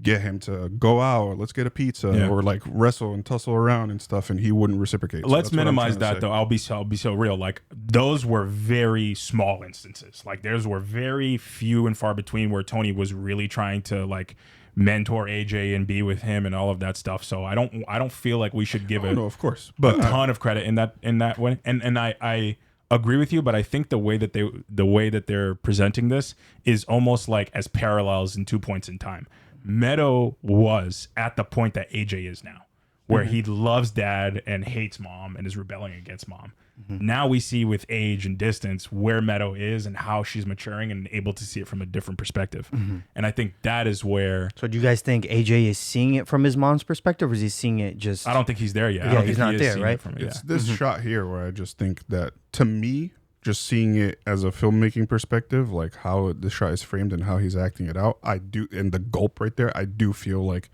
get him to go out, or let's get a pizza, or like wrestle and tussle around and stuff, and he wouldn't reciprocate. So let's minimize that though. I'll be so real. Like those were very small instances. Like those were very few and far between where Tony was really trying to like mentor AJ and be with him and all of that stuff. So I don't feel like we should give of course, but a ton of credit in that way. And I agree with you, but I think the way that they're presenting this is almost like as parallels in 2 points in time. Meadow was at the point that AJ is now, where he loves dad and hates mom and is rebelling against mom. Now we see with age and distance where Meadow is and how she's maturing and able to see it from a different perspective. And I think that is where... So do you guys think AJ is seeing it from his mom's perspective, or is he seeing it just... I don't think he's there yet. Yeah, he's not there, right? It's this shot here where I just think that, to me, just seeing it as a filmmaking perspective, like how the shot is framed and how he's acting it out, I do, and the gulp right there, I do feel like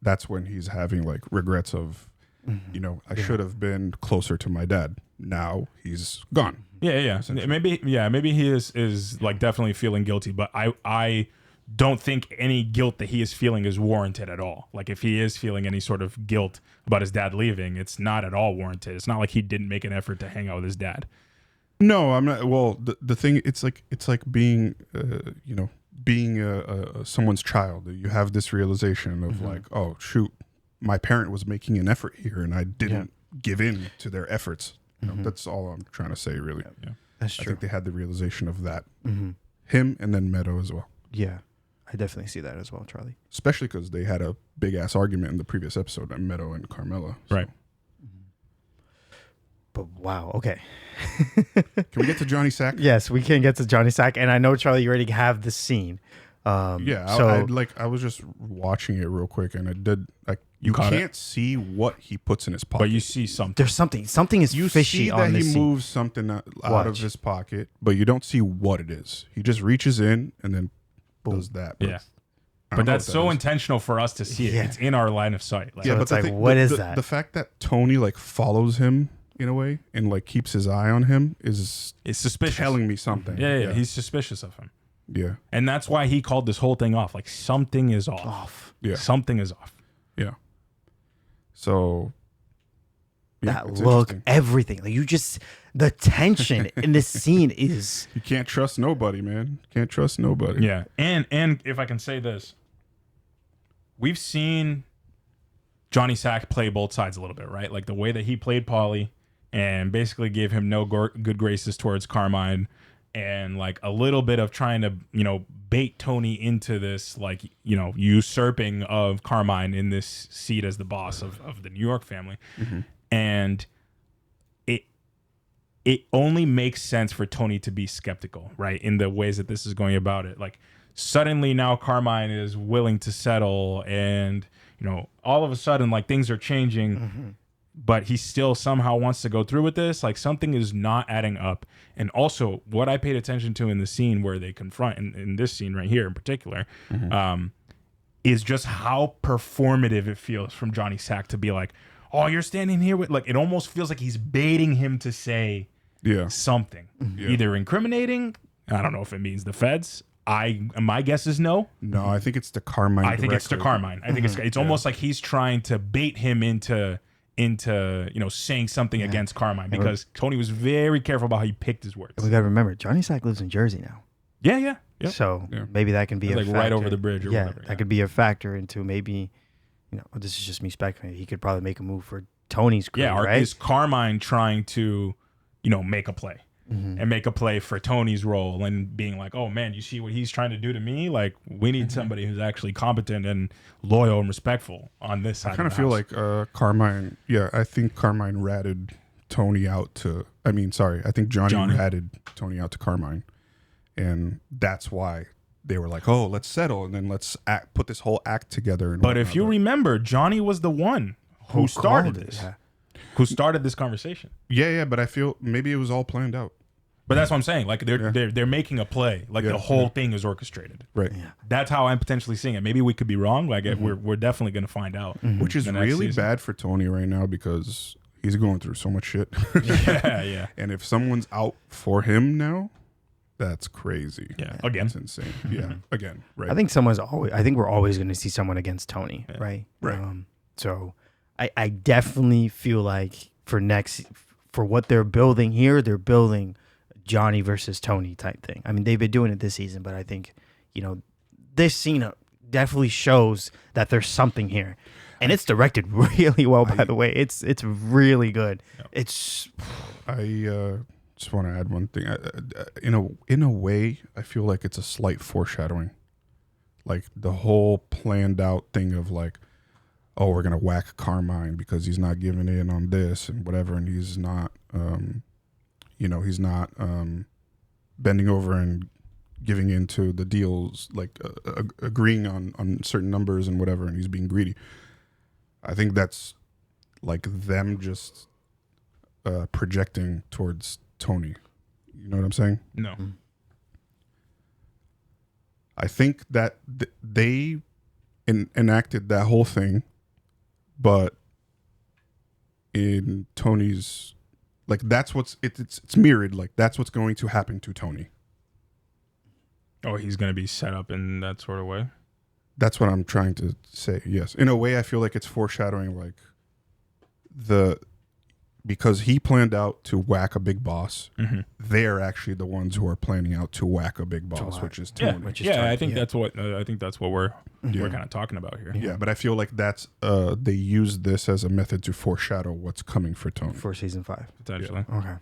that's when he's having like regrets of, you know, I should have been closer to my dad. Now he's gone. Yeah. Maybe he is like definitely feeling guilty, but I don't think any guilt that he is feeling is warranted at all. Like if he is feeling any sort of guilt about his dad leaving, it's not at all warranted. It's not like he didn't make an effort to hang out with his dad. No, I'm not. Well, the thing, it's like being, you know, being someone's child. You have this realization of like, oh shoot, my parent was making an effort here, and I didn't give in to their efforts. You know, that's all I'm trying to say, really. Yeah. That's true. I think they had the realization of that. Him and then Meadow as well. Yeah, I definitely see that as well, Charlie. Especially because they had a big ass argument in the previous episode, Meadow and Carmela. So. Right. But wow, okay. Can we get to Johnny Sack? Yes, we can get to Johnny Sack, and I know, Charlie, you already have the scene. I was just watching it real quick, and it did like you can't see what he puts in his pocket, but you see something. There's something is you fishy see on that this he scene. moves something out of his pocket, but you don't see what it is. He just reaches in and then does that. Yeah. But that's so intentional for us to see it. Yeah. It's in our line of sight. Like, yeah, but it's like, what is that? The fact that Tony like follows him in a way and like keeps his eye on him is suspicious. Telling me something. Yeah, he's suspicious of him. Yeah. And that's why he called this whole thing off. Like something is off. Yeah. Something is off. Yeah. So that look, everything. Like the tension in this scene is you can't trust nobody, man. Can't trust nobody. Yeah. And if I can say this, we've seen Johnny Sack play both sides a little bit, right? Like the way that he played Paulie and basically gave him no good graces towards Carmine, and like a little bit of trying to, bait Tony into this, like, usurping of Carmine in this seat as the boss of the New York family. Mm-hmm. And it only makes sense for Tony to be skeptical, right? In the ways that this is going about it. Like suddenly now Carmine is willing to settle, and, all of a sudden like things are changing, but he still somehow wants to go through with this. Like something is not adding up. And also what I paid attention to in the scene where they confront, in this scene right here in particular, is just how performative it feels from Johnny Sack to be like, oh, you're standing here with, like, it almost feels like he's baiting him to say something, either incriminating. I don't know if it means the feds. My guess is no. No, I think it's to Carmine. I think it's to Carmine. I think it's almost like he's trying to bait him into saying something against Carmine, because Tony was very careful about how he picked his words. We got to remember, Johnny Sack lives in Jersey now. Yeah. So maybe that can be like factor. right over the bridge or whatever. That could be a factor into maybe, this is just me speculating. He could probably make a move for Tony's crew, or right? is Carmine trying to, make a play? And make a play for Tony's role, and being like, oh man, you see what he's trying to do to me? Like, we need somebody who's actually competent and loyal and respectful on this side. I kind of feel like Carmine. Yeah, I think Carmine ratted Tony out to. I think Johnny ratted Tony out to Carmine, and that's why they were like, oh, let's settle, and then let's put this whole act together. And but if you remember, Johnny was the one who started this. Yeah. Who started this conversation? Yeah, but I feel maybe it was all planned out. But that's what I'm saying. Like they're making a play. Like the whole thing is orchestrated. Right. Yeah. That's how I'm potentially seeing it. Maybe we could be wrong. Like we're definitely going to find out. Which is really bad for Tony right now, because he's going through so much shit. Yeah. And if someone's out for him now, that's crazy. Yeah. Again. That's insane. Yeah. Again. Right. I think we're always going to see someone against Tony. Yeah. Right. Right. So I definitely feel like for what they're building here, they're building Johnny versus Tony type thing. I mean, they've been doing it this season, but I think, this scene definitely shows that there's something here. And it's directed really well, by the way. It's really good. Yep. I just want to add one thing. In a way, I feel like it's a slight foreshadowing. Like the whole planned out thing of like, oh, we're gonna whack Carmine because he's not giving in on this and whatever, and he's not he's not bending over and giving into the deals, like agreeing on certain numbers and whatever, and he's being greedy. I think that's like them just projecting towards Tony. You know what I'm saying? No. I think that they enacted that whole thing, but in Tony's, like, that's what's it's mirrored. Like that's what's going to happen to Tony. Oh, he's going to be set up in that sort of way. That's what I'm trying to say. Yes, in a way, I feel like it's foreshadowing, like because he planned out to whack a big boss. Mm-hmm. They're actually the ones who are planning out to whack a big boss, which is Tony. I think that's what we're kind of talking about here. Yeah, but I feel like that's they use this as a method to foreshadow what's coming for Tony for season 5 potentially. Yeah. Okay,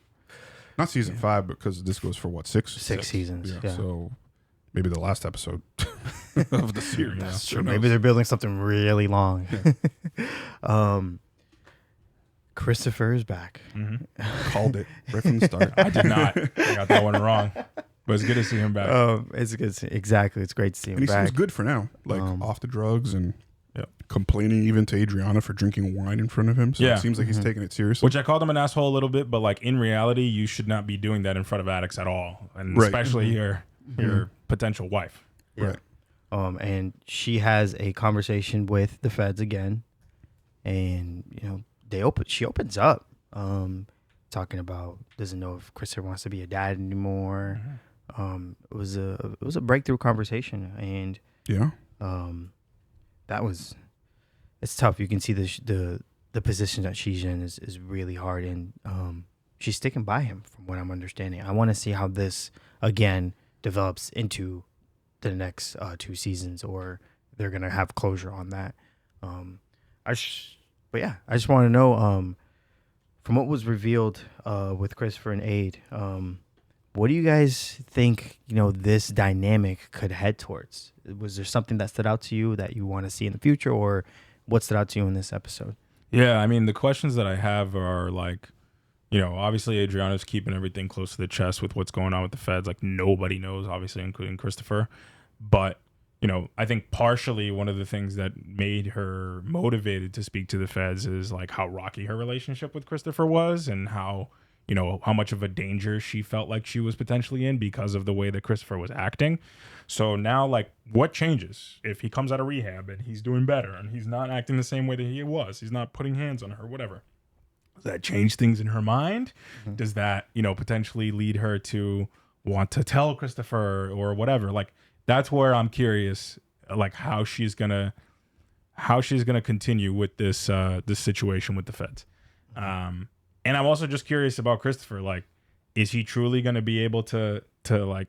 not season 5 because this goes for what, six seasons. Yeah. So maybe the last episode of the series. That's true. Maybe they're building something really long. Christopher is back. Mm-hmm. Called it right from the start. I did not. I got that one wrong. But it's good to see him back. It's good. Exactly. It's great to see him and back. He seems good for now. Like off the drugs and complaining even to Adriana for drinking wine in front of him. So it seems like he's taking it seriously. Which I called him an asshole a little bit, but like in reality, you should not be doing that in front of addicts at all. And especially your potential wife. Yeah. Right. And she has a conversation with the feds again. And, she opens up. talking about doesn't know if Christopher wants to be a dad anymore. It was a breakthrough conversation, and Yeah. That was, it's tough. You can see the position that she's in is really hard, and she's sticking by him from what I'm understanding. I want to see how this again develops into the next 2 seasons, or they're gonna have closure on that. But yeah, I just want to know from what was revealed with Christopher and Aid, what do you guys think, this dynamic could head towards? Was there something that stood out to you that you want to see in the future, or what stood out to you in this episode? Yeah, I mean, the questions that I have are like, obviously Adriana's keeping everything close to the chest with what's going on with the feds. Like, nobody knows, obviously, including Christopher. But, I think partially one of the things that made her motivated to speak to the feds is like how rocky her relationship with Christopher was, and how much of a danger she felt like she was potentially in because of the way that Christopher was acting. So now, like, what changes if he comes out of rehab and he's doing better and he's not acting the same way that he was? He's not putting hands on her, whatever. Does that change things in her mind? Mm-hmm. Does that, potentially lead her to want to tell Christopher or whatever? Like, that's where I'm curious, like, how she's gonna continue with this this situation with the feds. And I'm also just curious about Christopher. Like, is he truly going to be able to like,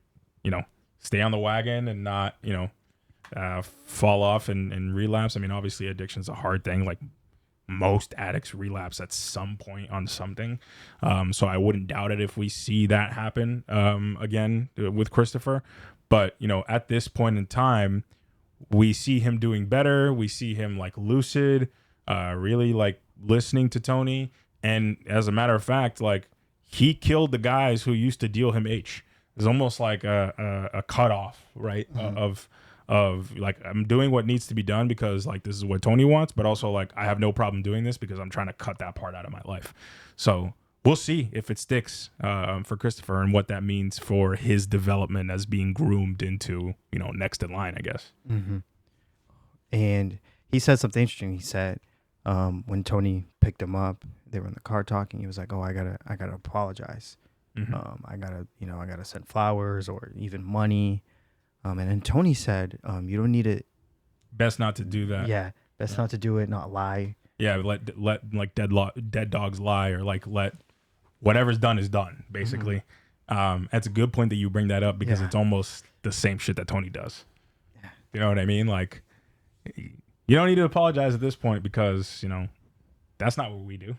stay on the wagon and not, fall off and relapse? I mean, obviously addiction's a hard thing. Like, most addicts relapse at some point on something. So I wouldn't doubt it if we see that happen again with Christopher. But, at this point in time, we see him doing better. We see him like lucid, really like listening to Tony. And as a matter of fact, like, he killed the guys who used to deal him H. It's almost like a cutoff, right? Mm-hmm. Of like, I'm doing what needs to be done because like this is what Tony wants, but also like I have no problem doing this because I'm trying to cut that part out of my life. So we'll see if it sticks for Christopher and what that means for his development as being groomed into, next in line, I guess. Mm-hmm. And he said something interesting. He said when Tony picked him up, they were in the car talking. He was like, "Oh, I gotta apologize. Mm-hmm. I gotta send flowers or even money." And then Tony said, "You don't need it. Best not to do that. Yeah, best not to do it. Not lie. Yeah, let like dead dogs lie, or like let whatever's done is done. Basically, that's a good point that you bring that up because it's almost the same shit that Tony does. Yeah. You know what I mean? Like, you don't need to apologize at this point because that's not what we do.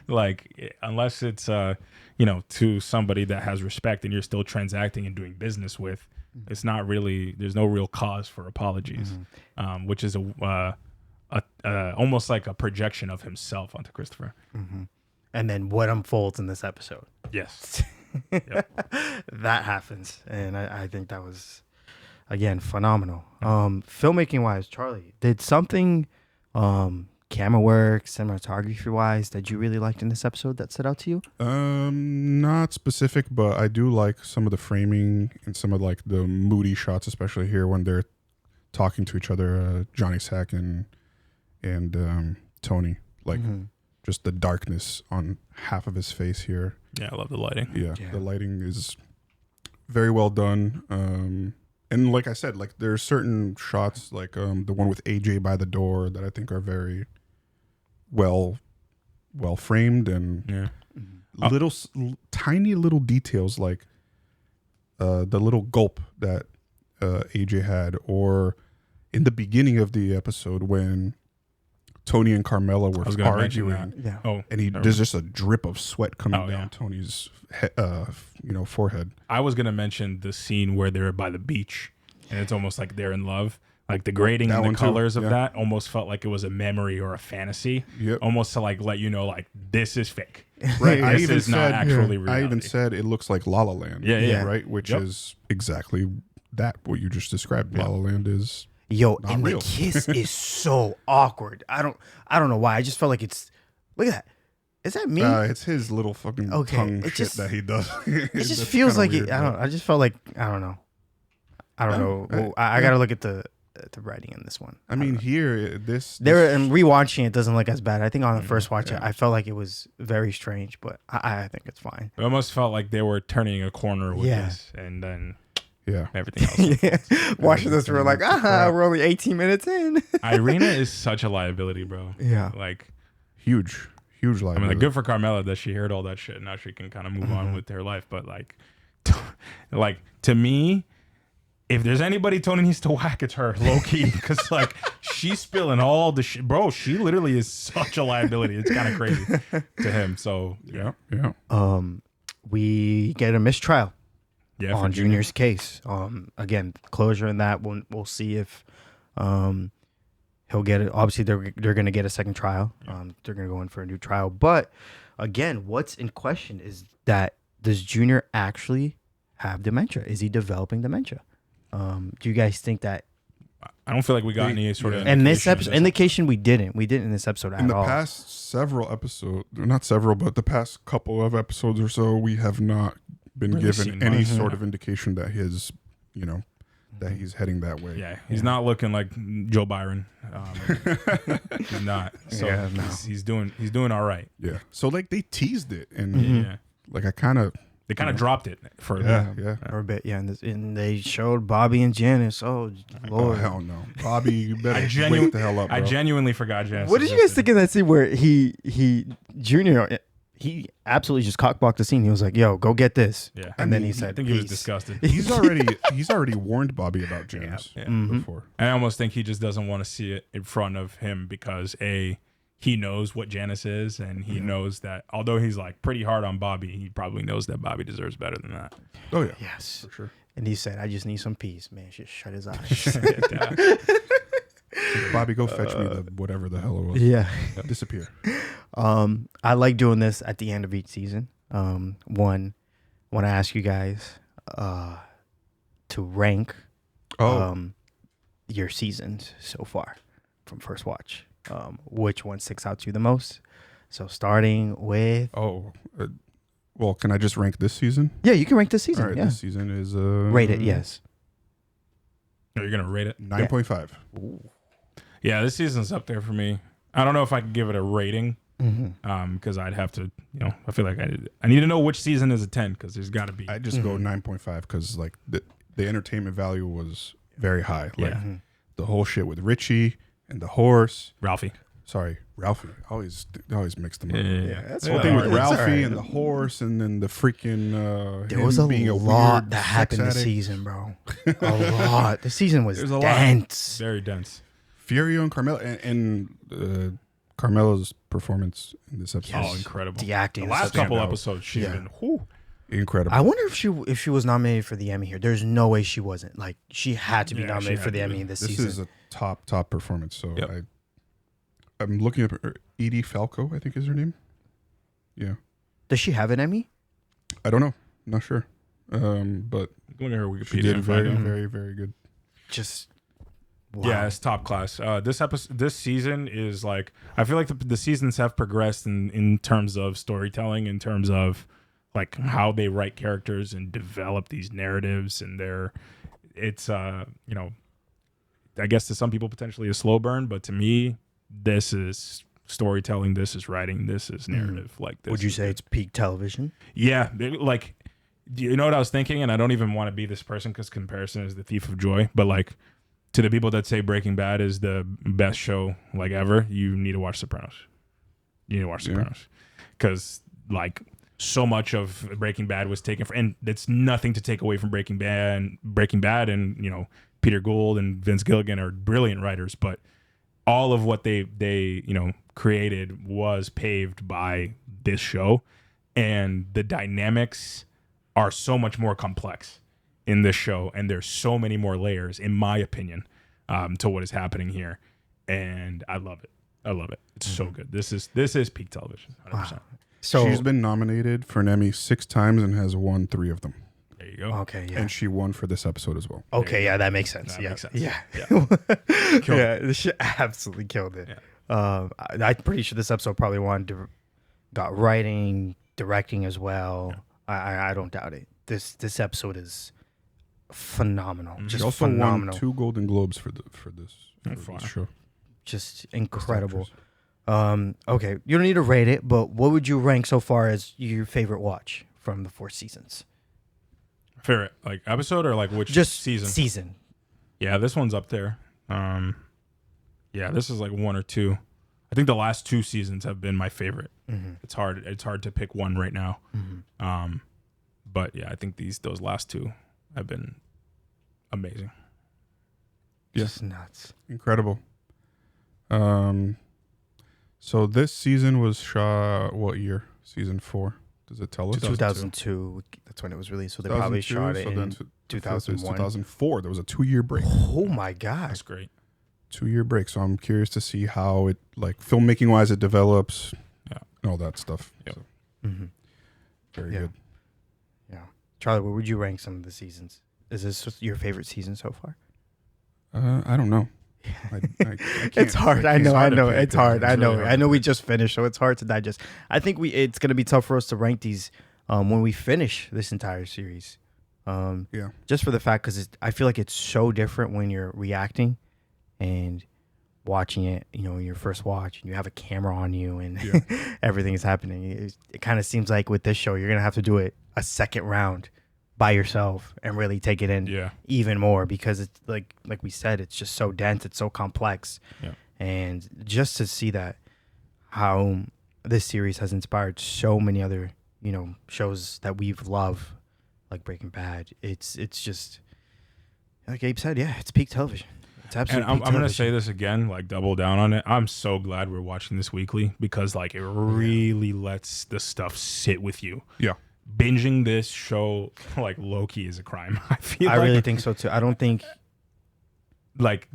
Like, unless it's, to somebody that has respect and you're still transacting and doing business with, it's not really, there's no real cause for apologies, which is almost like a projection of himself onto Christopher. Mm-hmm. And then what unfolds in this episode. Yes. That happens. And I think that was, again, phenomenal. Filmmaking wise, Charlie, did something, camera work, cinematography wise, that you really liked in this episode that stood out to you? Not specific, but I do like some of the framing and some of like the moody shots, especially here when they're talking to each other, Johnny Sack and Tony. Like, just the darkness on half of his face here. Yeah, I love the lighting. Yeah. The lighting is very well done. And like I said, like there's certain shots, like the one with AJ by the door, that I think are very well framed, and little tiny little details like the little gulp that AJ had, or in the beginning of the episode when Tony and Carmela were arguing. Yeah. Oh, and there's just a drip of sweat coming down Tony's forehead. I was gonna mention the scene where they're by the beach and it's almost like they're in love. Like the grading and the colors of that almost felt like it was a memory or a fantasy. Yep. Almost to like let you know, like, this is fake. Right. This is not actually reality. I even said it looks like La La Land. Yeah. Right. Which is exactly that, what you just described. La La Land is and real. The kiss is so awkward. I don't know why. I just felt like it's, look at that. Is that me? It's his little fucking tongue shit that he does. It just feels like it. I just felt like I don't know. Well, I gotta look at the the writing in this one. I mean, here and rewatching it doesn't look as bad. I think on the first watch, I felt like it was very strange, but I think it's fine. It almost felt like they were turning a corner with this, and then everything else. Watching this, we're like, we're only 18 minutes in. Irina is such a liability, bro. Yeah, like huge liability. I mean, like, good for Carmela that she heard all that shit. Now she can kind of move on with her life. But like, to me, if there's anybody Tony needs to whack, it's her, low key, because like she's spilling all the shit, bro. She literally is such a liability. It's kind of crazy to him. So yeah. We get a mistrial. Yeah, on Junior's case. Again, closure in that. We'll see if he'll get it. Obviously, they're going to get a second trial. They're going to go in for a new trial. But again, what's in question is that does Junior actually have dementia? Is he developing dementia? Do you guys think that? I don't feel like we got any sort of in this episode. Indication we didn't in this episode at all. In the past several episodes, not several, but the past couple of episodes or so, we have not been given any sort of indication that his, that he's heading that way. Yeah, he's not looking like Joe Byron. He's not. So he's doing all right. Yeah. So like they teased it, and like they kind of dropped it for a bit. Yeah, and they showed Bobby and Janice. Oh Lord, hell no, Bobby, you better wake the hell up. Bro. I genuinely forgot Janice. What did you guys think of that scene where he Junior? He absolutely just cockblocked the scene. He was like, "Yo, go get this." Yeah, and then he said, "I think he was disgusted." He's already warned Bobby about Janice before. I almost think he just doesn't want to see it in front of him because he knows what Janice is, and he knows that although he's like pretty hard on Bobby, he probably knows that Bobby deserves better than that. Oh yeah, yes, for sure. And he said, "I just need some peace, man." Just shut his eyes. Bobby, go fetch me the whatever the hell it was. Yeah, disappear. I like doing this at the end of each season. One, want to ask you guys to rank your seasons so far from first watch. Which one sticks out to you the most? So starting with well, can I just rank this season? Yeah, you can rank this season. All right, yeah. This season is rate it. Yes. Are you gonna rate it? 9.5. Yeah, this season's up there for me. I don't know if I could give it a rating because I'd have to, I feel like I need to know which season is a 10 because there's got to be. I just go 9.5 because like the entertainment value was very high. Like the whole shit with Richie and the horse. Ralphie. Sorry, Ralphie. Always mix them up. Yeah, that's the whole thing with Ralphie and the horse, and then the freaking. There was a lot that happened this season, bro. A lot. The season was dense. Very dense. Furio and Carmela and Carmela's performance in this episode. Oh, incredible! The acting. The last couple episodes, she's been incredible. I wonder if she was nominated for the Emmy here. There's no way she wasn't. Like she had to be nominated for the Emmy this season. This is a top performance. So I'm looking up Edie Falco, I think is her name. Yeah. Does she have an Emmy? I don't know. I'm not sure. But look at her Wikipedia. She did very, very good. Just. Wow. Yeah, it's top class. This season is like I feel like the seasons have progressed in terms of storytelling, in terms of like how they write characters and develop these narratives, and it's I guess to some people potentially a slow burn, but to me, this is storytelling, this is writing, this is narrative. Like this. Would you say it's peak television? Yeah, like you know what I was thinking, and I don't even want to be this person because comparison is the thief of joy, but like. To the people that say Breaking Bad is the best show like ever, you need to watch Sopranos. You need to watch Sopranos because like so much of Breaking Bad was taken from, and it's nothing to take away from Breaking Bad, and Peter Gould and Vince Gilligan are brilliant writers, but all of what they created was paved by this show, and the dynamics are so much more complex in this show, and there's so many more layers, in my opinion, to what is happening here, and I love it. It's so good. This is peak television, 100%. Wow. So she's been nominated for an Emmy 6 times and has won 3 of them. There you go. Okay, yeah. And she won for this episode as well. Okay, yeah, that makes sense. Makes sense. Yeah, she absolutely killed it. Yeah. I'm pretty sure this episode probably got writing, directing as well. Yeah. I don't doubt it. This episode is phenomenal. She Just also phenomenal. won 2 Golden Globes for this show. Just incredible. Okay, you don't need to rate it, but what would you rank so far as your favorite watch from the 4 seasons? Favorite like episode or like which Just season? Season. Yeah, this one's up there. Yeah, this is like 1 or 2. I think the last 2 seasons have been my favorite. Mm-hmm. It's hard to pick one right now. Mm-hmm. But yeah, I think those last 2 have been amazing. Just nuts. Incredible. So this season was shot what year? Season 4. Does it tell us? 2002. That's when it was released. So they probably shot it in 2001. 2004. There was a 2-year break. Oh my god, that's great. 2-year break. So I'm curious to see how it, like, filmmaking wise, it develops. Yeah, and all that stuff. Yep. So, very good. Yeah, Charlie, where would you rank some of the seasons? Is this your favorite season so far? I don't know. I It's hard. I know. It's hard. I know. Really hard I know. We just finished, so it's hard to digest. I think it's going to be tough for us to rank these when we finish this entire series. Yeah. Just for the fact, because I feel like it's so different when you're reacting and watching it. You know, your first watch, and you have a camera on you, and everything is happening. It kind of seems like with this show, you're gonna have to do it a second round by yourself and really take it in even more, because it's like we said, it's just so dense, it's so complex. And just to see that how this series has inspired so many other shows that we've loved, like Breaking Bad, it's just like Abe said, it's peak television. It's absolutely and I'm gonna say this again, like double down on it. I'm so glad we're watching this weekly, because like it really lets the stuff sit with you. Binging this show like low-key is a crime. I really think so too. I don't think like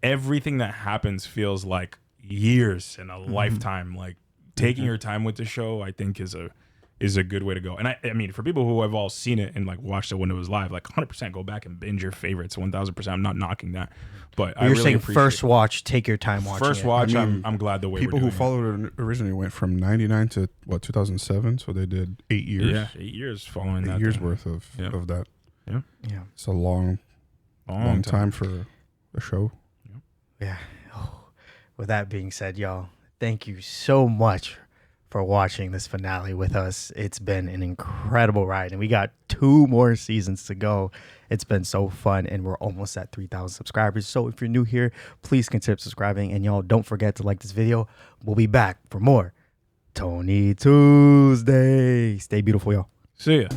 everything that happens feels like years and a lifetime. Like taking your time with the show, I think is a good way to go. And I mean, for people who have all seen it and like watched it when it was live, like 100% go back and binge your favorites. 1000%. I'm not knocking that, but you're saying first watch, take your time watching first it. watch. I'm glad the way people who followed it originally went from 99 to 2007, so they did 8 years. Yeah, 8 years following 8 that. years worth of that. Yeah. It's a long time for a show. Yeah. With that being said, y'all, thank you so much for watching this finale with us. It's been an incredible ride, and we got 2 more seasons to go. It's been so fun, and we're almost at 3,000 subscribers. So if you're new here, please consider subscribing, and y'all don't forget to like this video. We'll be back for more Tony Tuesday. Stay beautiful, y'all. See ya.